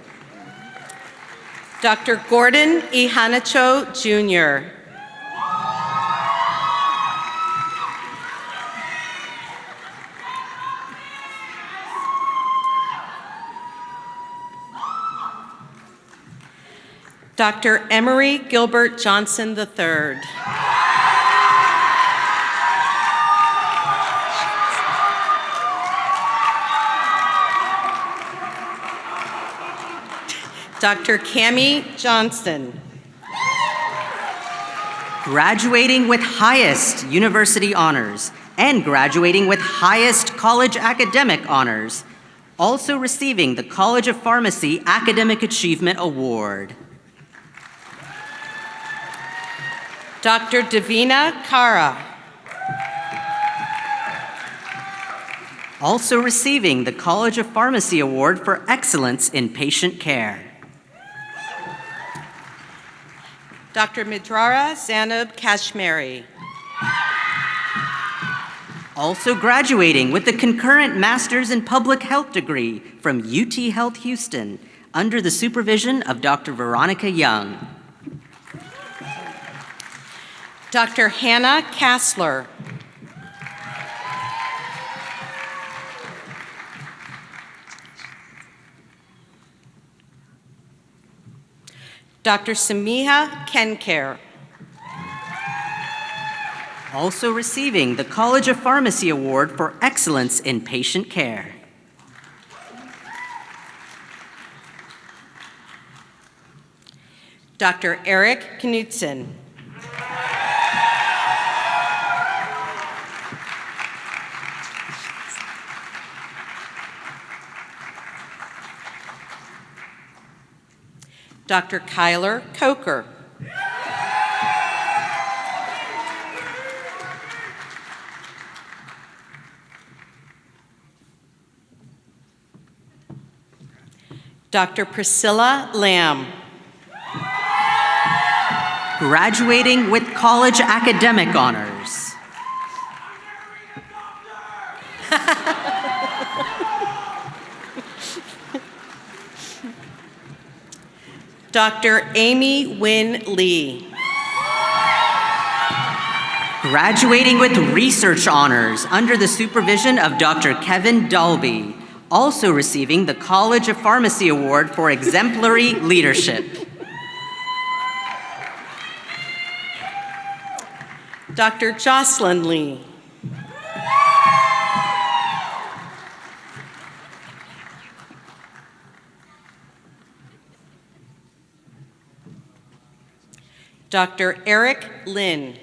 Dr. Gordon E. Hanacho, Jr. Dr. Emery Gilbert Johnson III. Dr. Cammie Johnston. Graduating with highest university honors and graduating with highest college academic honors, also receiving the College of Pharmacy Academic Achievement Award. Dr. Davina Kara. Also receiving the College of Pharmacy Award for Excellence in Patient Care. Dr. Midrara Zanab Kashmiri. Also graduating with the concurrent Master's in Public Health degree from UT Health Houston under the supervision of Dr. Veronica Young. Dr. Hannah Kassler. Dr. Samiha Kenkare. Also receiving the College of Pharmacy Award for Excellence in Patient Care. Dr. Eric Knudsen. Dr. Kyler Coker. Dr. Priscilla Lamb. Graduating with college academic honors. Dr. Amy Wynn Lee. Graduating with research honors under the supervision of Dr. Kevin Dalby, also receiving the College of Pharmacy Award for Exemplary Leadership. Dr. Jocelyn Lee. Dr. Eric Lin.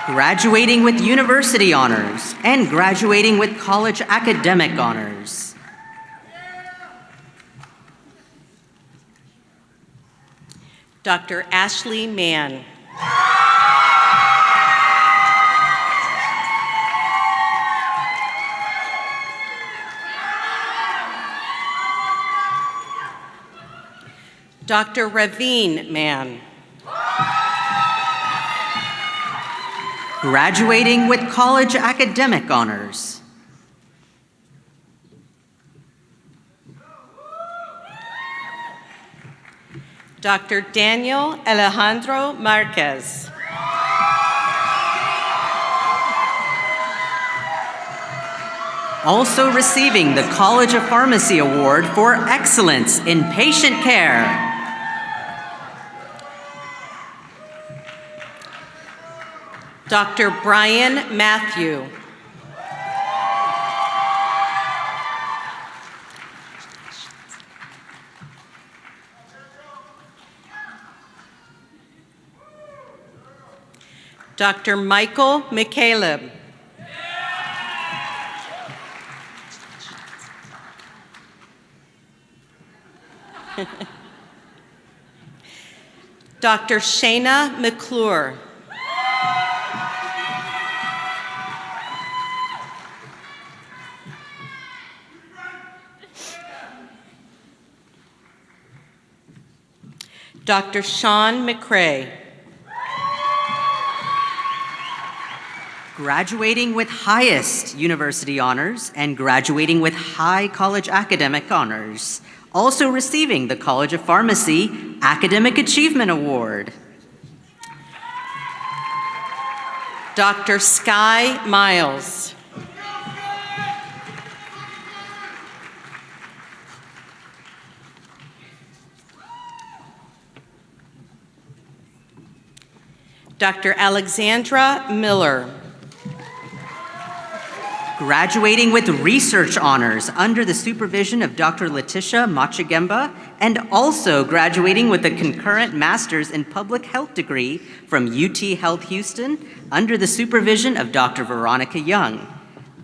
Graduating with university honors and graduating with college academic honors. Dr. Ashley Mann. Dr. Raveen Mann. Graduating with college academic honors. Dr. Daniel Alejandro Marquez. Also receiving the College of Pharmacy Award for Excellence in Patient Care. Dr. Brian Matthew. Dr. Michael McCaleb. Dr. Shayna McClure. Dr. Sean McCrae. Graduating with highest university honors and graduating with high college academic honors. Also receiving the College of Pharmacy Academic Achievement Award. Dr. Sky Miles. Dr. Alexandra Miller. Graduating with research honors under the supervision of Dr. Letitia Machagemba, and also graduating with a concurrent master's in public health degree from UT Health Houston under the supervision of Dr. Veronica Young.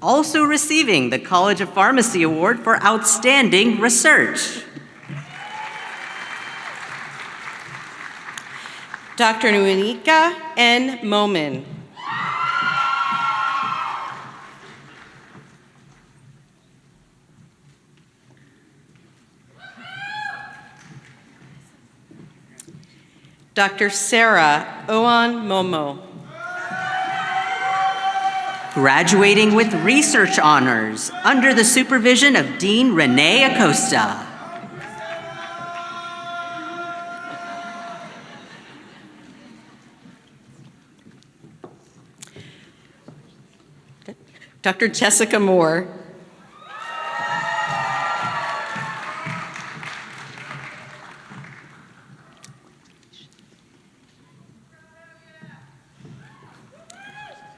Also receiving the College of Pharmacy Award for outstanding research. Dr. Nuinika N. Momin. Dr. Sarah Owan Momo. Graduating with research honors under the supervision of Dean Renee Acosta. Dr. Jessica Moore.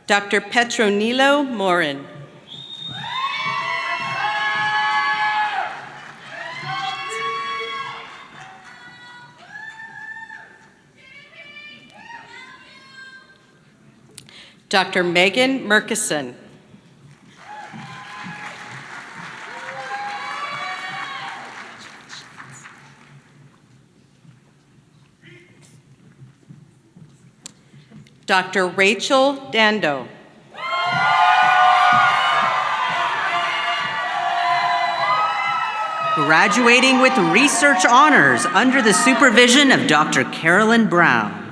Dr. Petronilo Morin. Dr. Megan Murkison. Dr. Rachel Dando. Graduating with research honors under the supervision of Dr. Carolyn Brown.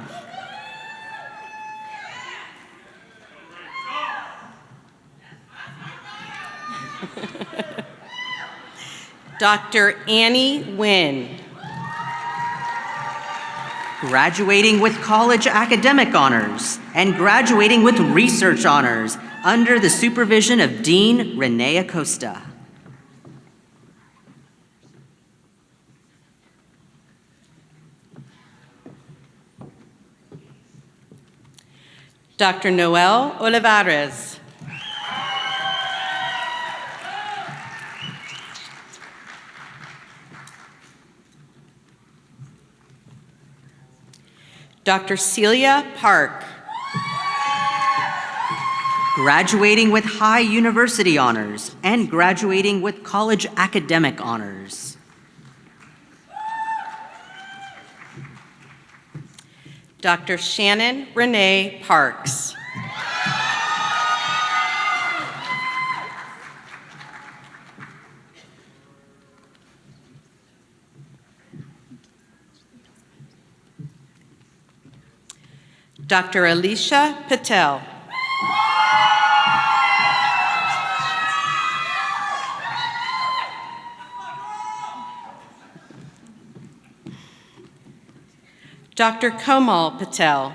Dr. Annie Nguyen. Graduating with college academic honors and graduating with research honors under the supervision of Dean Renee Acosta. Dr. Noel Olivares. Dr. Celia Park. Graduating with high university honors and graduating with college academic honors. Dr. Shannon Renee Parks. Dr. Alicia Patel. Dr. Komal Patel.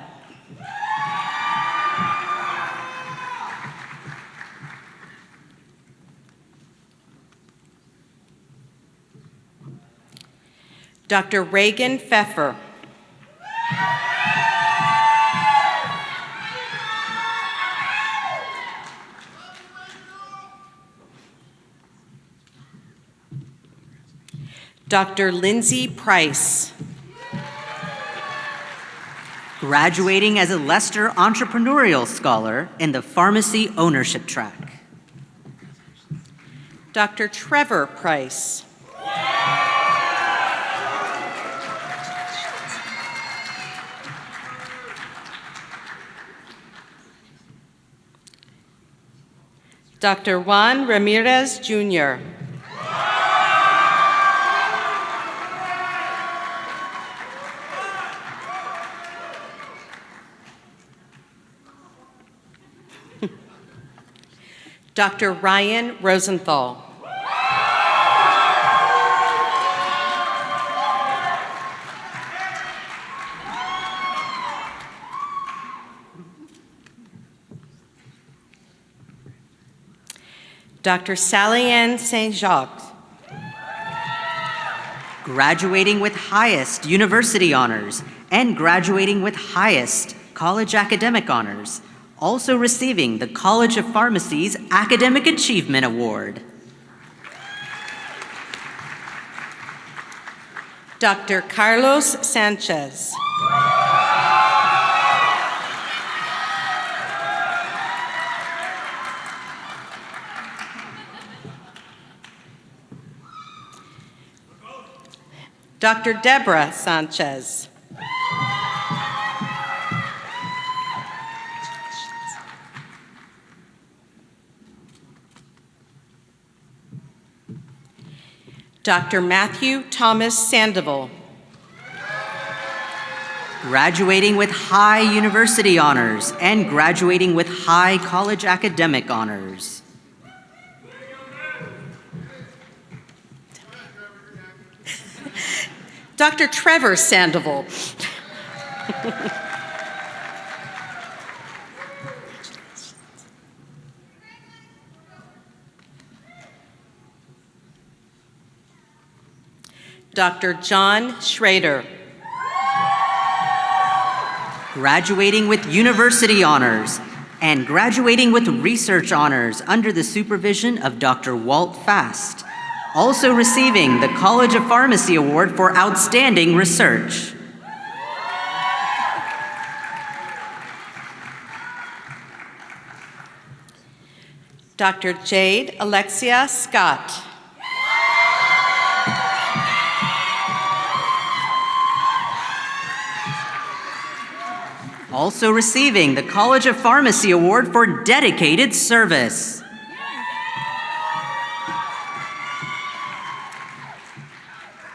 Dr. Reagan Pfeffer. Dr. Lindsay Price. Graduating as a Lester Entrepreneurial Scholar in the Pharmacy Ownership track. Dr. Trevor Price. Dr. Juan Ramirez, Jr. Dr. Ryan Rosenthal. Dr. Sally Ann St. Jacques. Graduating with highest university honors and graduating with highest College Academic Honors, also receiving the College of Pharmacy's Academic Achievement Award. Dr. Carlos Sanchez. Dr. Deborah Sanchez. Dr. Matthew Thomas Sandoval. Graduating with high university honors and graduating with high college academic honors. Dr. Trevor Sandoval. Dr. John Schrader. Graduating with university honors and graduating with research honors under the supervision of Dr. Walt Fast. Also receiving the College of Pharmacy Award for Outstanding Research. Dr. Jade Alexia Scott. Also receiving the College of Pharmacy Award for Dedicated Service.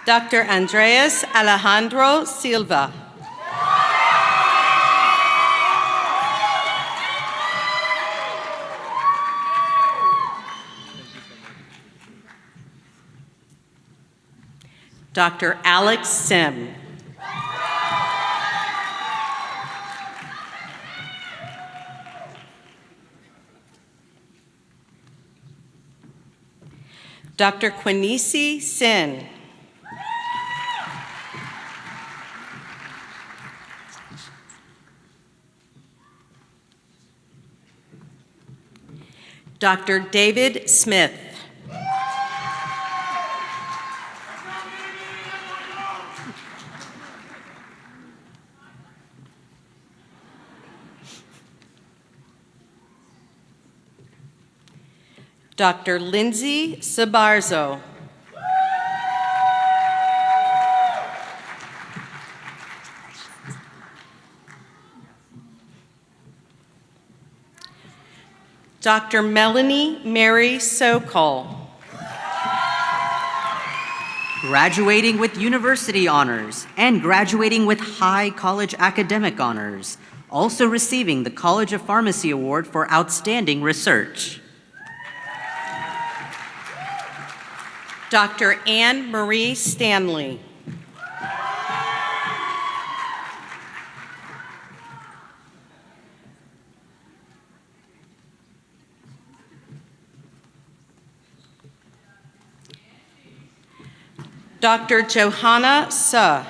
Dr. Andreas Alejandro Silva. Dr. Alex Sim. Dr. Quinisi Sin. Dr. David Smith. Dr. Lindsay Sabarzo. Dr. Melanie Mary Sokol. Graduating with university honors and graduating with high college academic honors. Also receiving the College of Pharmacy Award for Outstanding Research. Dr. Anne Marie Stanley. Dr. Johanna Suh.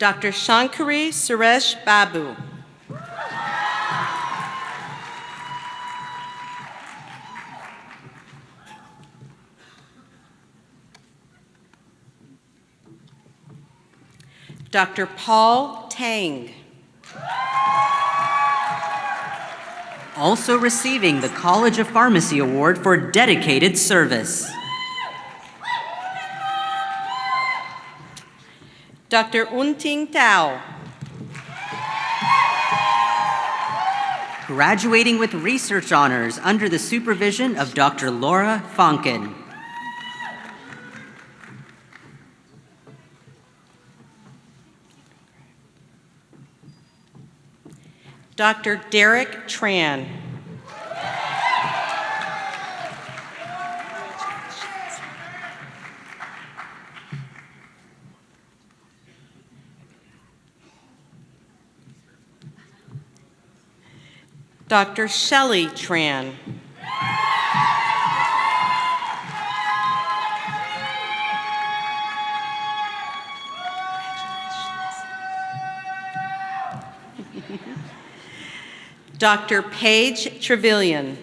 Dr. Shankari Suresh Babu. Dr. Paul Tang. Also receiving the College of Pharmacy Award for Dedicated Service. Dr. Unting Tao. Graduating with research honors under the supervision of Dr. Laura Fonken. Dr. Derek Tran. Dr. Shelley Tran. Dr. Paige Trevelyan.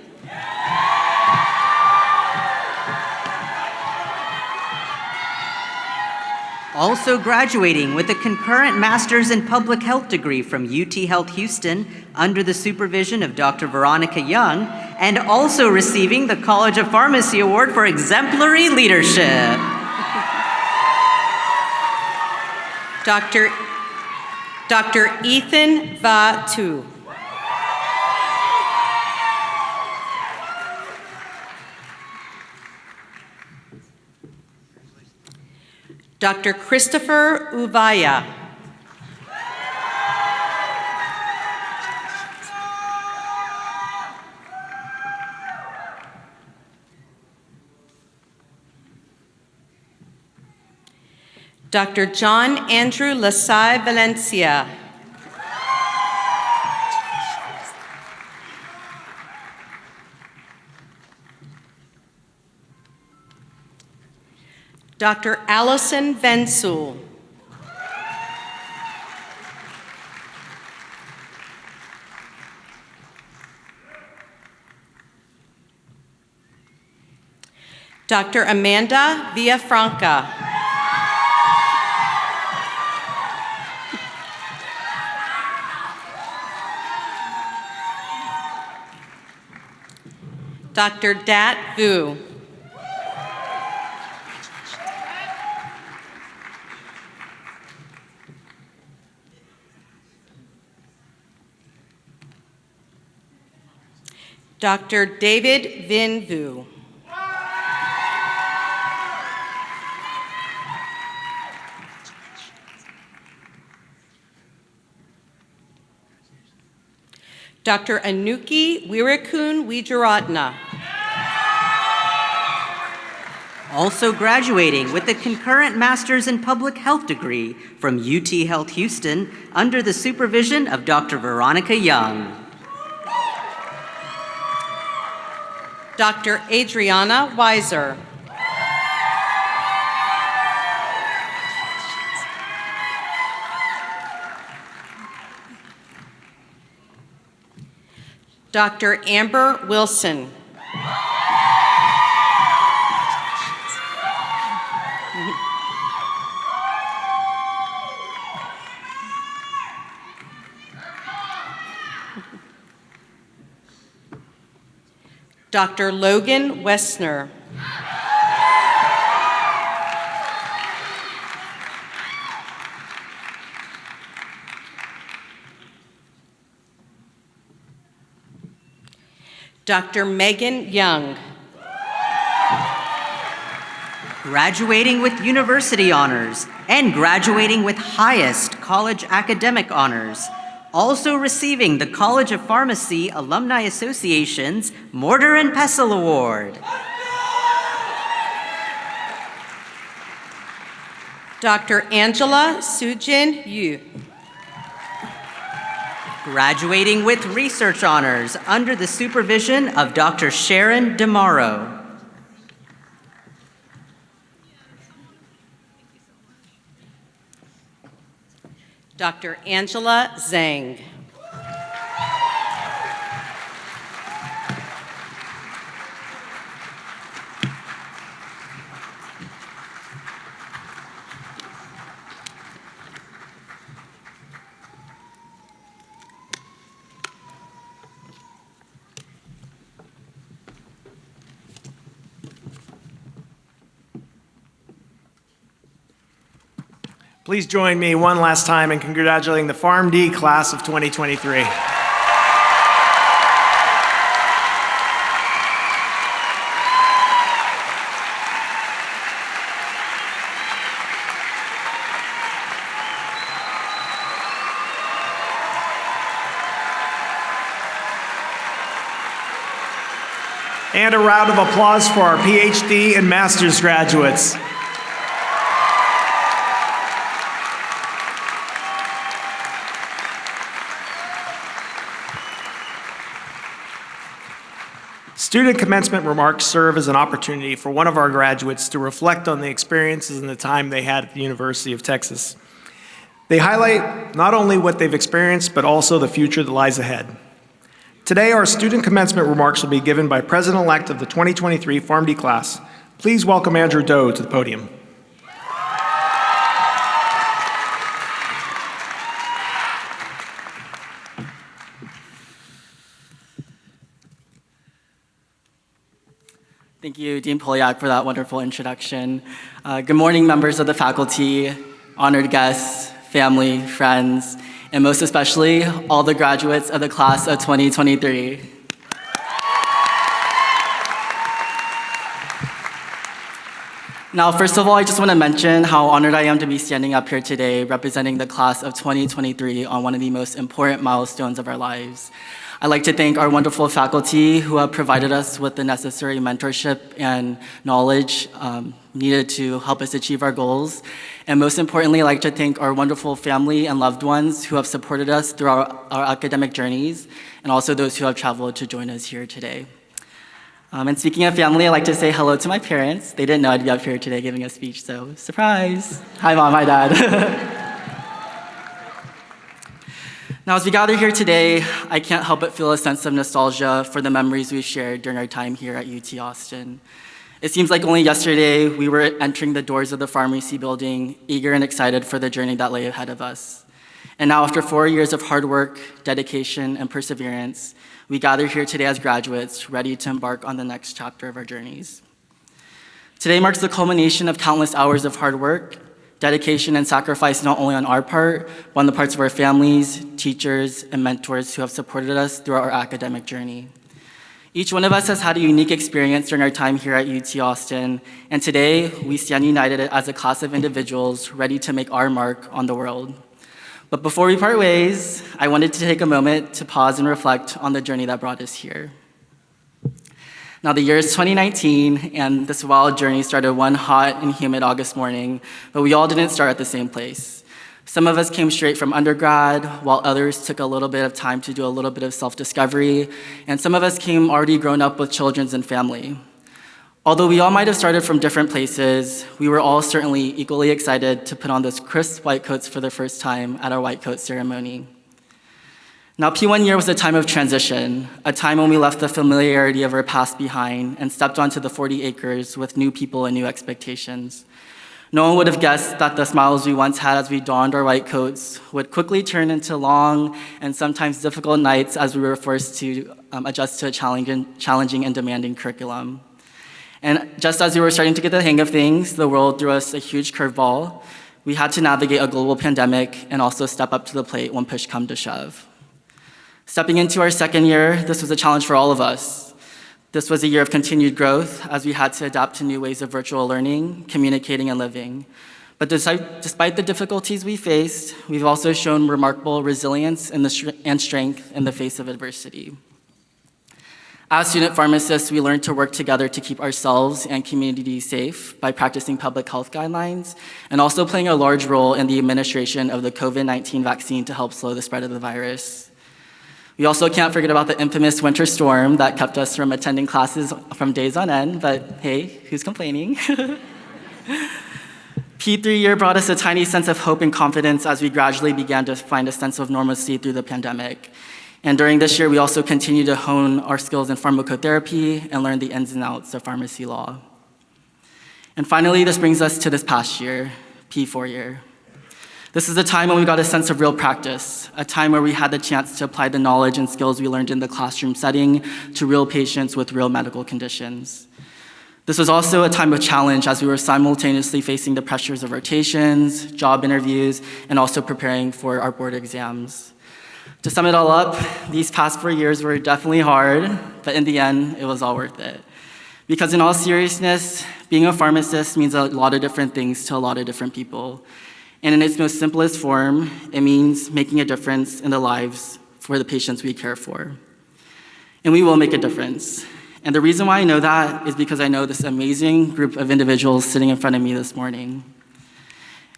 Also graduating with a concurrent Master's in Public Health degree from UT Health Houston under the supervision of Dr. Veronica Young, and also receiving the College of Pharmacy Award for Exemplary Leadership. Dr. Ethan Va-Tu. Dr. Christopher Uvaya. Dr. John Andrew Lasai Valencia. Dr. Allison Vensul. Dr. Amanda Villafranca. Dr. Dat Vu. Dr. David Vin Vu. Dr. Anuki Wirakun Wijaratna. Also graduating with a concurrent Master's in Public Health degree from UT Health Houston under the supervision of Dr. Veronica Young. Dr. Adriana Weiser. Dr. Amber Wilson. Dr. Logan Westner. Dr. Megan Young. Graduating with university honors and graduating with highest college academic honors. Also receiving the College of Pharmacy Alumni Association's Mortar and Pestle Award. Dr. Angela Sujin Yu. Graduating with research honors under the supervision of Dr. Sharon DeMauro. Dr. Angela Zhang. Please join me one last time in congratulating the Pharm.D class of 2023. And a round of applause for our Ph.D. and master's graduates. Student commencement remarks serve as an opportunity for one of our graduates to reflect on the experiences and the time they had at the University of Texas. They highlight not only what they've experienced, but also the future that lies ahead. Today, our student commencement remarks will be given by President-elect of the 2023 Pharm.D class. Please welcome Andrew Doe to the podium. Thank you, Dean Polyak, for that wonderful introduction. Good morning, members of the faculty, honored guests, family, friends, and most especially, all the graduates of the class of 2023. Now, first of all, I just want to mention how honored I am to be standing up here today representing the class of 2023 on one of the most important milestones of our lives. I'd like to thank our wonderful faculty who have provided us with the necessary mentorship and knowledge needed to help us achieve our goals. And most importantly, I'd like to thank our wonderful family and loved ones who have supported us through our academic journeys, and also those who have traveled to join us here today. And speaking of family, I'd like to say hello to my parents. They didn't know I'd be up here today giving a speech, so surprise. Hi, Mom, hi, Dad. Now, as we gather here today, I can't help but feel a sense of nostalgia for the memories we shared during our time here at UT Austin. It seems like only yesterday we were entering the doors of the pharmacy building, eager and excited for the journey that lay ahead of us. And now, after 4 years of hard work, dedication, and perseverance, we gather here today as graduates, ready to embark on the next chapter of our journeys. Today marks the culmination of countless hours of hard work, dedication, and sacrifice not only on our part, but on the parts of our families, teachers, and mentors who have supported us throughout our academic journey. Each one of us has had a unique experience during our time here at UT Austin, and today we stand united as a class of individuals ready to make our mark on the world. But before we part ways, I wanted to take a moment to pause and reflect on the journey that brought us here. Now, the year is 2019, and this wild journey started one hot and humid August morning, but we all didn't start at the same place. Some of us came straight from undergrad, while others took a little bit of time to do a little bit of self-discovery, and some of us came already grown up with children and family. Although we all might have started from different places, we were all certainly equally excited to put on those crisp white coats for the first time at our white coat ceremony. Now, P1 year was a time of transition, a time when we left the familiarity of our past behind and stepped onto the 40 acres with new people and new expectations. No one would have guessed that the smiles we once had as we donned our white coats would quickly turn into long and sometimes difficult nights as we were forced to adjust to a challenging and demanding curriculum. And just as we were starting to get the hang of things, the world threw us a huge curveball. We had to navigate a global pandemic and also step up to the plate when push come to shove. Stepping into our second year, this was a challenge for all of us. This was a year of continued growth as we had to adapt to new ways of virtual learning, communicating, and living. But despite the difficulties we faced, we've also shown remarkable resilience and strength in the face of adversity. As student pharmacists, we learned to work together to keep ourselves and communities safe by practicing public health guidelines and also playing a large role in the administration of the COVID-19 vaccine to help slow the spread of the virus. We also can't forget about the infamous winter storm that kept us from attending classes from days on end, but hey, who's complaining? P3 year brought us a tiny sense of hope and confidence as we gradually began to find a sense of normalcy through the pandemic. And during this year, we also continued to hone our skills in pharmacotherapy and learn the ins and outs of pharmacy law. And finally, this brings us to this past year, P4 year. This is a time when we got a sense of real practice, a time where we had the chance to apply the knowledge and skills we learned in the classroom setting to real patients with real medical conditions. This was also a time of challenge as we were simultaneously facing the pressures of rotations, job interviews, and also preparing for our board exams. To sum it all up, these past 4 years were definitely hard, but in the end, it was all worth it. Because in all seriousness, being a pharmacist means a lot of different things to a lot of different people. And in its most simplest form, it means making a difference in the lives for the patients we care for. And we will make a difference. And the reason why I know that is because I know this amazing group of individuals sitting in front of me this morning.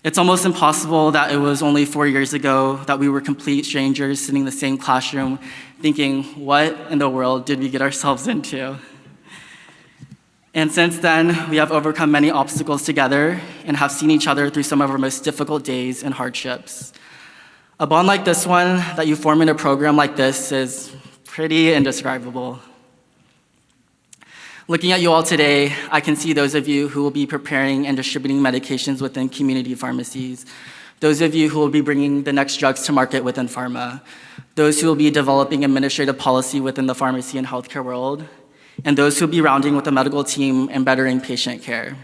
It's almost impossible that it was only 4 years ago that we were complete strangers sitting in the same classroom thinking, what in the world did we get ourselves into? And since then, we have overcome many obstacles together and have seen each other through some of our most difficult days and hardships. A bond like this one that you form in a program like this is pretty indescribable. Looking at you all today, I can see those of you who will be preparing and distributing medications within community pharmacies, those of you who will be bringing the next drugs to market within pharma, those who will be developing administrative policy within the pharmacy and healthcare world, and those who will be rounding with the medical team and bettering patient care.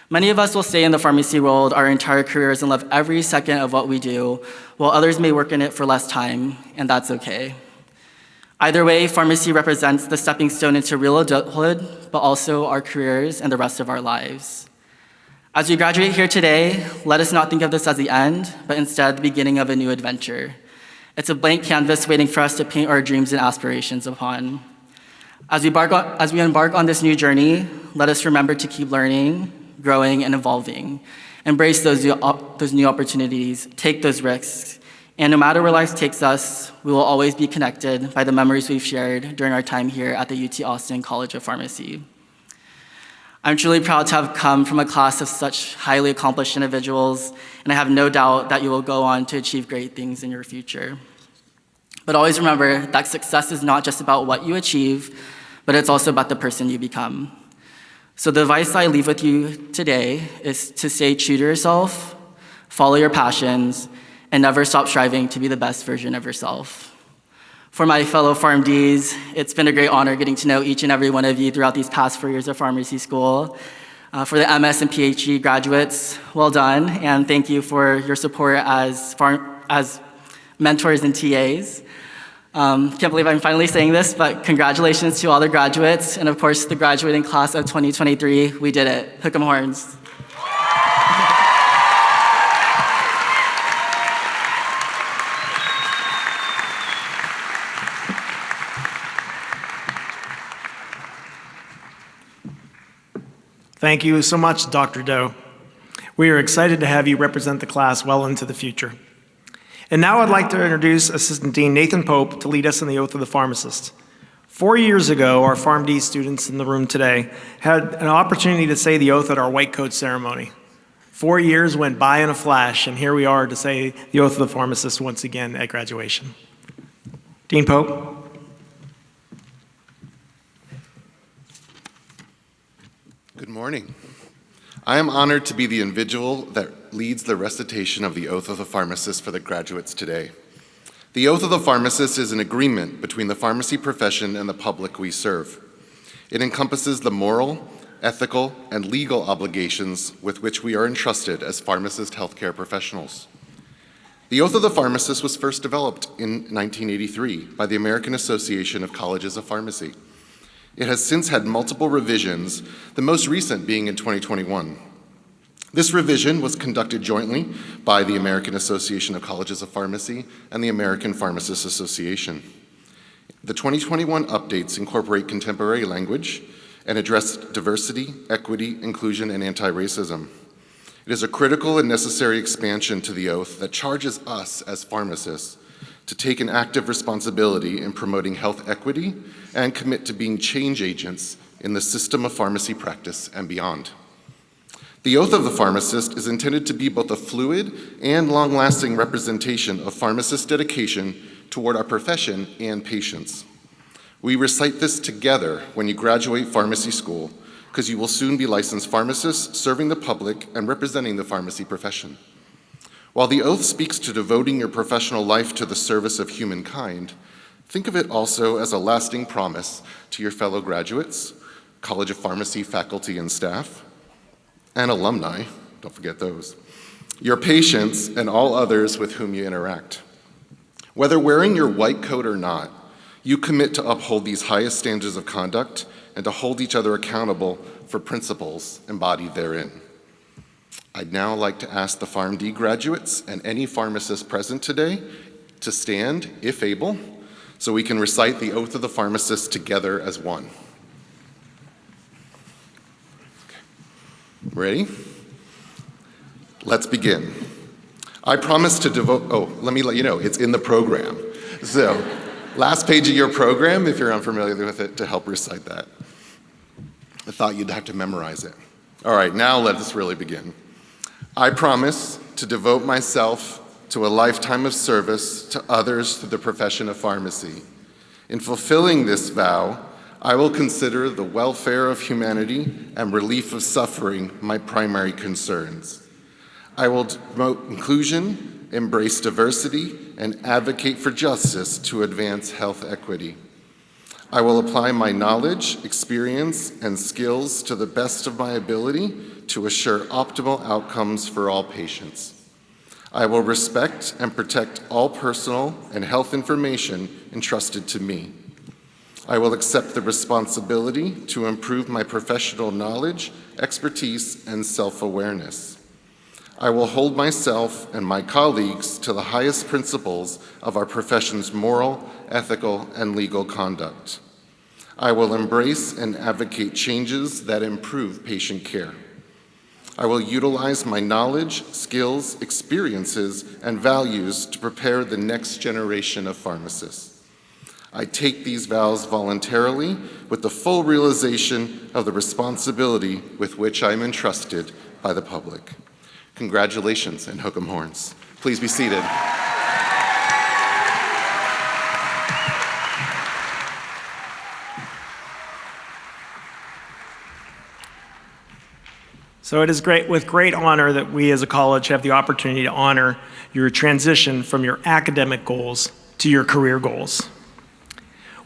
Many of us will stay in the pharmacy world our entire careers and love every second of what we do, while others may work in it for less time, and that's okay. Either way, pharmacy represents the stepping stone into real adulthood, but also our careers and the rest of our lives. As we graduate here today, let us not think of this as the end, but instead the beginning of a new adventure. It's a blank canvas waiting for us to paint our dreams and aspirations upon. As we embark on this new journey, let us remember to keep learning, growing, and evolving. Embrace those new opportunities, take those risks, and no matter where life takes us, we will always be connected by the memories we've shared during our time here at the UT Austin College of Pharmacy. I'm truly proud to have come from a class of such highly accomplished individuals, and I have no doubt that you will go on to achieve great things in your future. But always remember that success is not just about what you achieve, but it's also about the person you become. So the advice I leave with you today is to stay true to yourself, follow your passions, and never stop striving to be the best version of yourself. For my fellow Pharm.Ds, it's been a great honor getting to know each and every one of you throughout these past 4 years of pharmacy school. For the MS and Ph.D. graduates, well done, and thank you for your support as mentors and TAs. Can't believe I'm finally saying this, but congratulations to all the graduates, and of course the graduating class of 2023. We did it. Hook 'em horns. Thank you so much, Dr. Doe. We are excited to have you represent the class well into the future. And now I'd like to introduce Assistant Dean Nathan Pope to lead us in the Oath of the Pharmacist. 4 years ago, our Pharm.D students in the room today had an opportunity to say the oath at our white coat ceremony. 4 years went by in a flash, and here we are to say the Oath of the Pharmacist once again at graduation. Dean Pope. Good morning. I am honored to be the individual that leads the recitation of the Oath of the Pharmacist for the graduates today. The Oath of the Pharmacist is an agreement between the pharmacy profession and the public we serve. It encompasses the moral, ethical, and legal obligations with which we are entrusted as pharmacist healthcare professionals. The Oath of the Pharmacist was first developed in 1983 by the American Association of Colleges of Pharmacy. It has since had multiple revisions, the most recent being in 2021. This revision was conducted jointly by the American Association of Colleges of Pharmacy and the American Pharmacists Association. The 2021 updates incorporate contemporary language and address diversity, equity, inclusion, and anti-racism. It is a critical and necessary expansion to the oath that charges us as pharmacists to take an active responsibility in promoting health equity and commit to being change agents in the system of pharmacy practice and beyond. The Oath of the Pharmacist is intended to be both a fluid and long-lasting representation of pharmacist dedication toward our profession and patients. We recite this together when you graduate pharmacy school, because you will soon be licensed pharmacists serving the public and representing the pharmacy profession. While the oath speaks to devoting your professional life to the service of humankind, think of it also as a lasting promise to your fellow graduates, College of Pharmacy faculty and staff, and alumni, don't forget those, your patients, and all others with whom you interact. Whether wearing your white coat or not, you commit to uphold these highest standards of conduct and to hold each other accountable for principles embodied therein. I'd now like to ask the Pharm.D graduates and any pharmacist present today to stand, if able, so we can recite the Oath of the Pharmacist together as one. Ready? Let's begin. I promise to devote, let me let you know, it's in the program. So, last page of your program, if you're unfamiliar with it, to help recite that. I thought you'd have to memorize it. All right, now let us really begin. I promise to devote myself to a lifetime of service to others through the profession of pharmacy. In fulfilling this vow, I will consider the welfare of humanity and relief of suffering my primary concerns. I will promote inclusion, embrace diversity, and advocate for justice to advance health equity. I will apply my knowledge, experience, and skills to the best of my ability to assure optimal outcomes for all patients. I will respect and protect all personal and health information entrusted to me. I will accept the responsibility to improve my professional knowledge, expertise, and self-awareness. I will hold myself and my colleagues to the highest principles of our profession's moral, ethical, and legal conduct. I will embrace and advocate changes that improve patient care. I will utilize my knowledge, skills, experiences, and values to prepare the next generation of pharmacists. I take these vows voluntarily with the full realization of the responsibility with which I am entrusted by the public. Congratulations and hook 'em horns. Please be seated. So it is with great honor that we as a college have the opportunity to honor your transition from your academic goals to your career goals.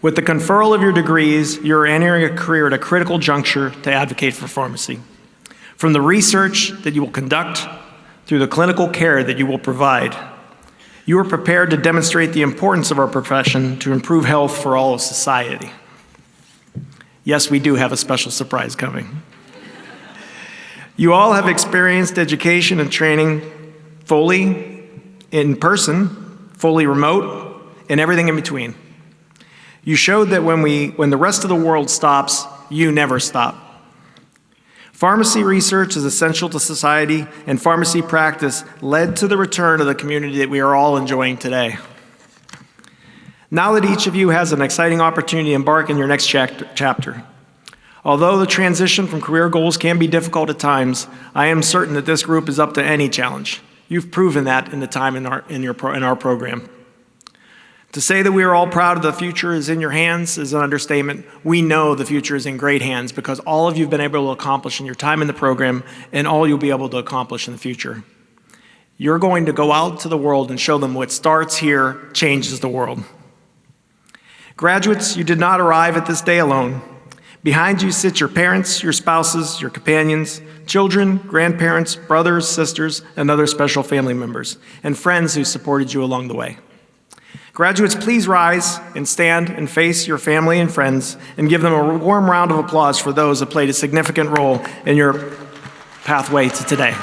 With the conferral of your degrees, you're entering a career at a critical juncture to advocate for pharmacy. From the research that you will conduct through the clinical care that you will provide, you are prepared to demonstrate the importance of our profession to improve health for all of society. Yes, we do have a special surprise coming. You all have experienced education and training fully in person, fully remote, and everything in between. You showed that when the rest of the world stops, you never stop. Pharmacy research is essential to society, and pharmacy practice led to the return of the community that we are all enjoying today. Now that each of you has an exciting opportunity to embark in your next chapter, although the transition from career goals can be difficult at times, I am certain that this group is up to any challenge. You've proven that in the time in our program. To say that we are all proud of the future is in your hands is an understatement. We know the future is in great hands because all of you have been able to accomplish in your time in the program and all you'll be able to accomplish in the future. You're going to go out to the world and show them what starts here changes the world. Graduates, you did not arrive at this day alone. Behind you sit your parents, your spouses, your companions, children, grandparents, brothers, sisters, and other special family members, and friends who supported you along the way. Graduates, please rise and stand and face your family and friends and give them a warm round of applause for those that played a significant role in your pathway to today.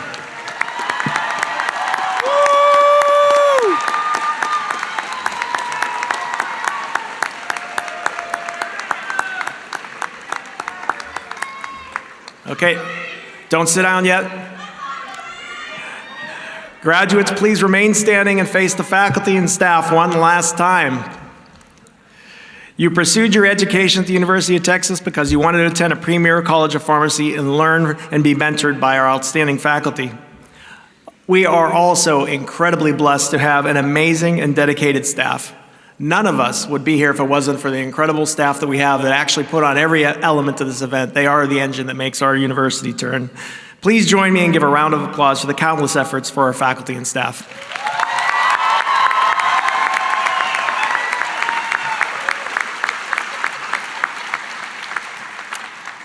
Okay, don't sit down yet. Graduates, please remain standing and face the faculty and staff one last time. You pursued your education at the University of Texas because you wanted to attend a premier college of pharmacy and learn and be mentored by our outstanding faculty. We are also incredibly blessed to have an amazing and dedicated staff. None of us would be here if it wasn't for the incredible staff that we have that actually put on every element of this event. They are the engine that makes our university turn. Please join me and give a round of applause for the countless efforts for our faculty and staff.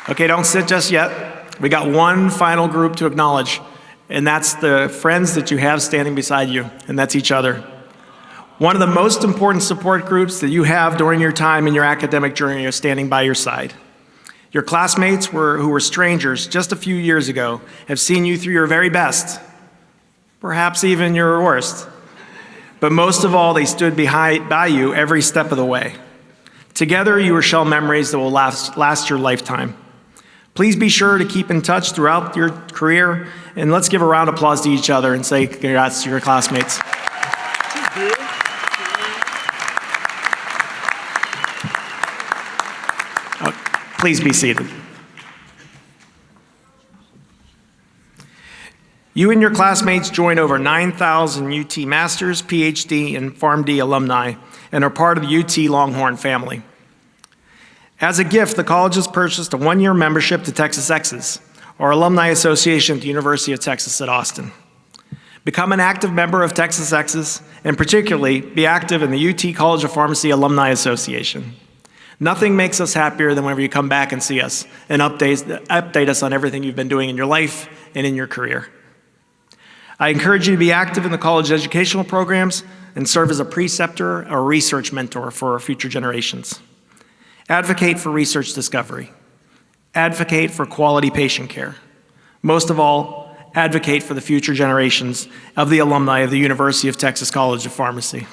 Okay, don't sit just yet. We got one final group to acknowledge, and that's the friends that you have standing beside you, and that's each other. One of the most important support groups that you have during your time in your academic journey are standing by your side. Your classmates who were strangers just a few years ago have seen you through your very best, perhaps even your worst. But most of all, they stood by you every step of the way. Together, you will share memories that will last your lifetime. Please be sure to keep in touch throughout your career, and let's give a round of applause to each other and say congrats to your classmates. Please be seated. You and your classmates join over 9,000 UT Masters, Ph.D., and Pharm.D. alumni and are part of the UT Longhorn family. As a gift, the college has purchased a one-year membership to Texas X's, our alumni association at the University of Texas at Austin. Become an active member of Texas X's, and particularly be active in the UT College of Pharmacy Alumni Association. Nothing makes us happier than whenever you come back and see us and update us on everything you've been doing in your life and in your career. I encourage you to be active in the college educational programs and serve as a preceptor or research mentor for our future generations. Advocate for research discovery. Advocate for quality patient care. Most of all, advocate for the future generations of the alumni of the University of Texas College of Pharmacy.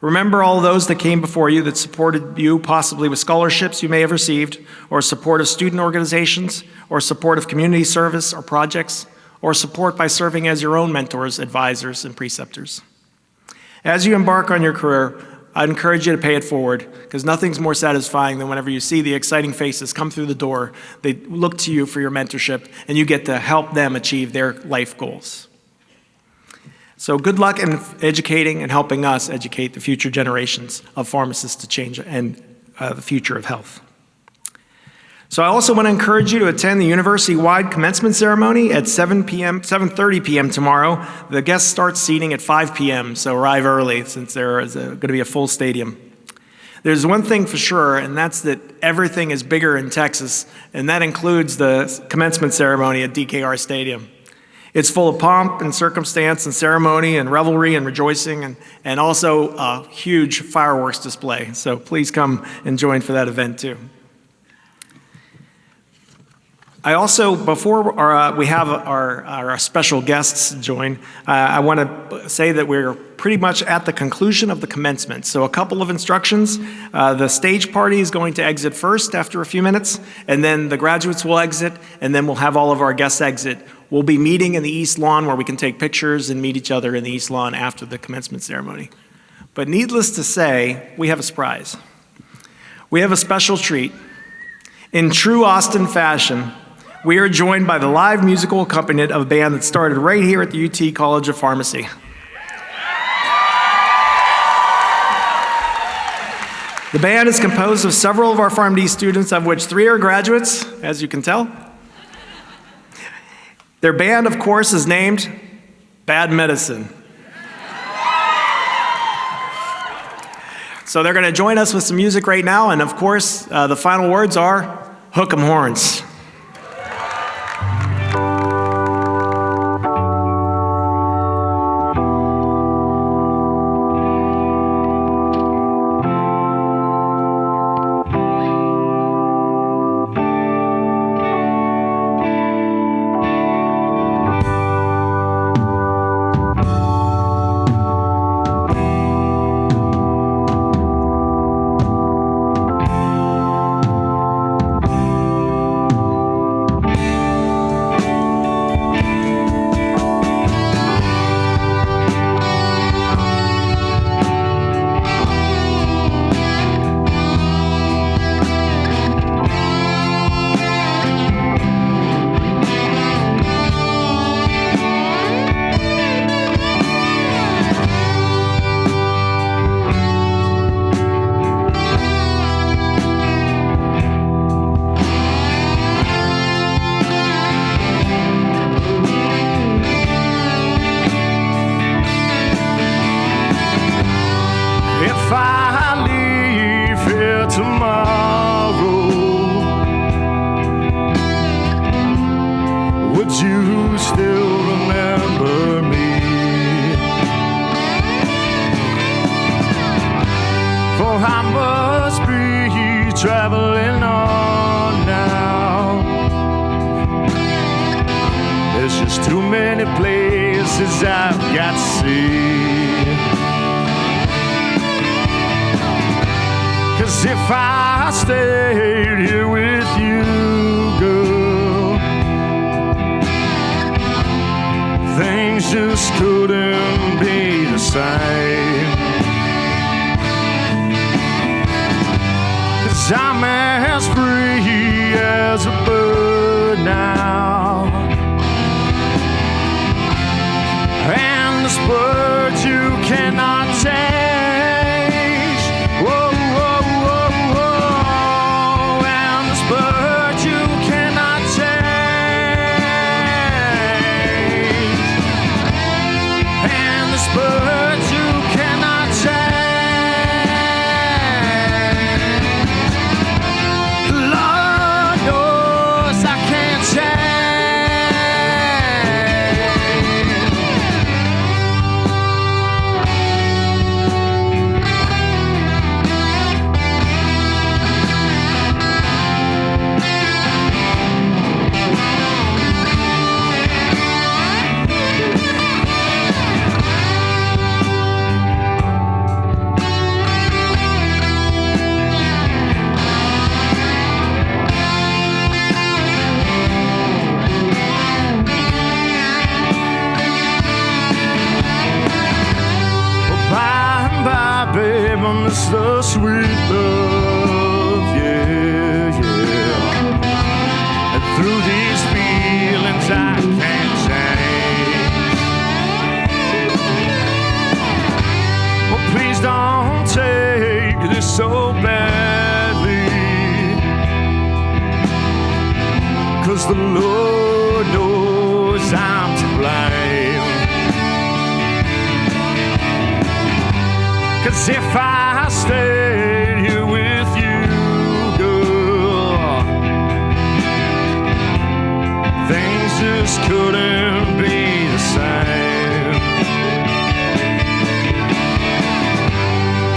Remember all those that came before you that supported you, possibly with scholarships you may have received, or support of student organizations, or support of community service or projects, or support by serving as your own mentors, advisors, and preceptors. As you embark on your career, I encourage you to pay it forward, because nothing's more satisfying than whenever you see the exciting faces come through the door, they look to you for your mentorship, and you get to help them achieve their life goals. So good luck in educating and helping us educate the future generations of pharmacists to change and the future of health. So I also want to encourage you to attend the university-wide commencement ceremony at 7:30 p.m. tomorrow. The guests start seating at 5 p.m., so arrive early since there is going to be a full stadium. There's one thing for sure, and that's that everything is bigger in Texas, and that includes the commencement ceremony at DKR Stadium. It's full of pomp and circumstance and ceremony and revelry and rejoicing and also a huge fireworks display. So please come and join for that event too. I also, before we have our special guests join, I want to say that we're pretty much at the conclusion of the commencement. So a couple of instructions. The stage party is going to exit first after a few minutes, and then the graduates will exit, and then we'll have all of our guests exit. We'll be meeting in the East Lawn where we can take pictures and meet each other in the East Lawn after the commencement ceremony. But needless to say, we have a surprise. We have a special treat. In true Austin fashion, we are joined by the live musical accompaniment of a band that started right here at the UT College of Pharmacy. The band is composed of several of our Pharm.D students, of which 3 are graduates, as you can tell. Their band, of course, is named Bad Medicine. So they're going to join us with some music right now, and of course, the final words are, hook 'em horns. Traveling on now. There's just too many places I've got to see. 'Cause if I stayed here with you, girl, things just couldn't be the same. I'm as free as a bird now. is the sweet love, yeah, yeah. And through these feelings I can't change. Well, please don't take this so badly, 'cause the Lord knows I'm to blame. 'Cause if I stayed here with you, girl, things just couldn't be the same.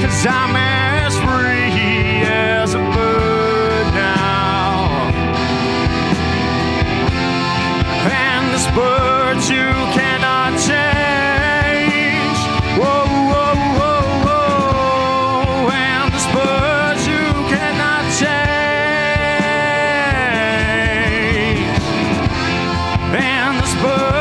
'Cause I'm as free as a bird now, and this bird you cannot change. Whoa, whoa, whoa, whoa, and this bird you cannot change, and this bird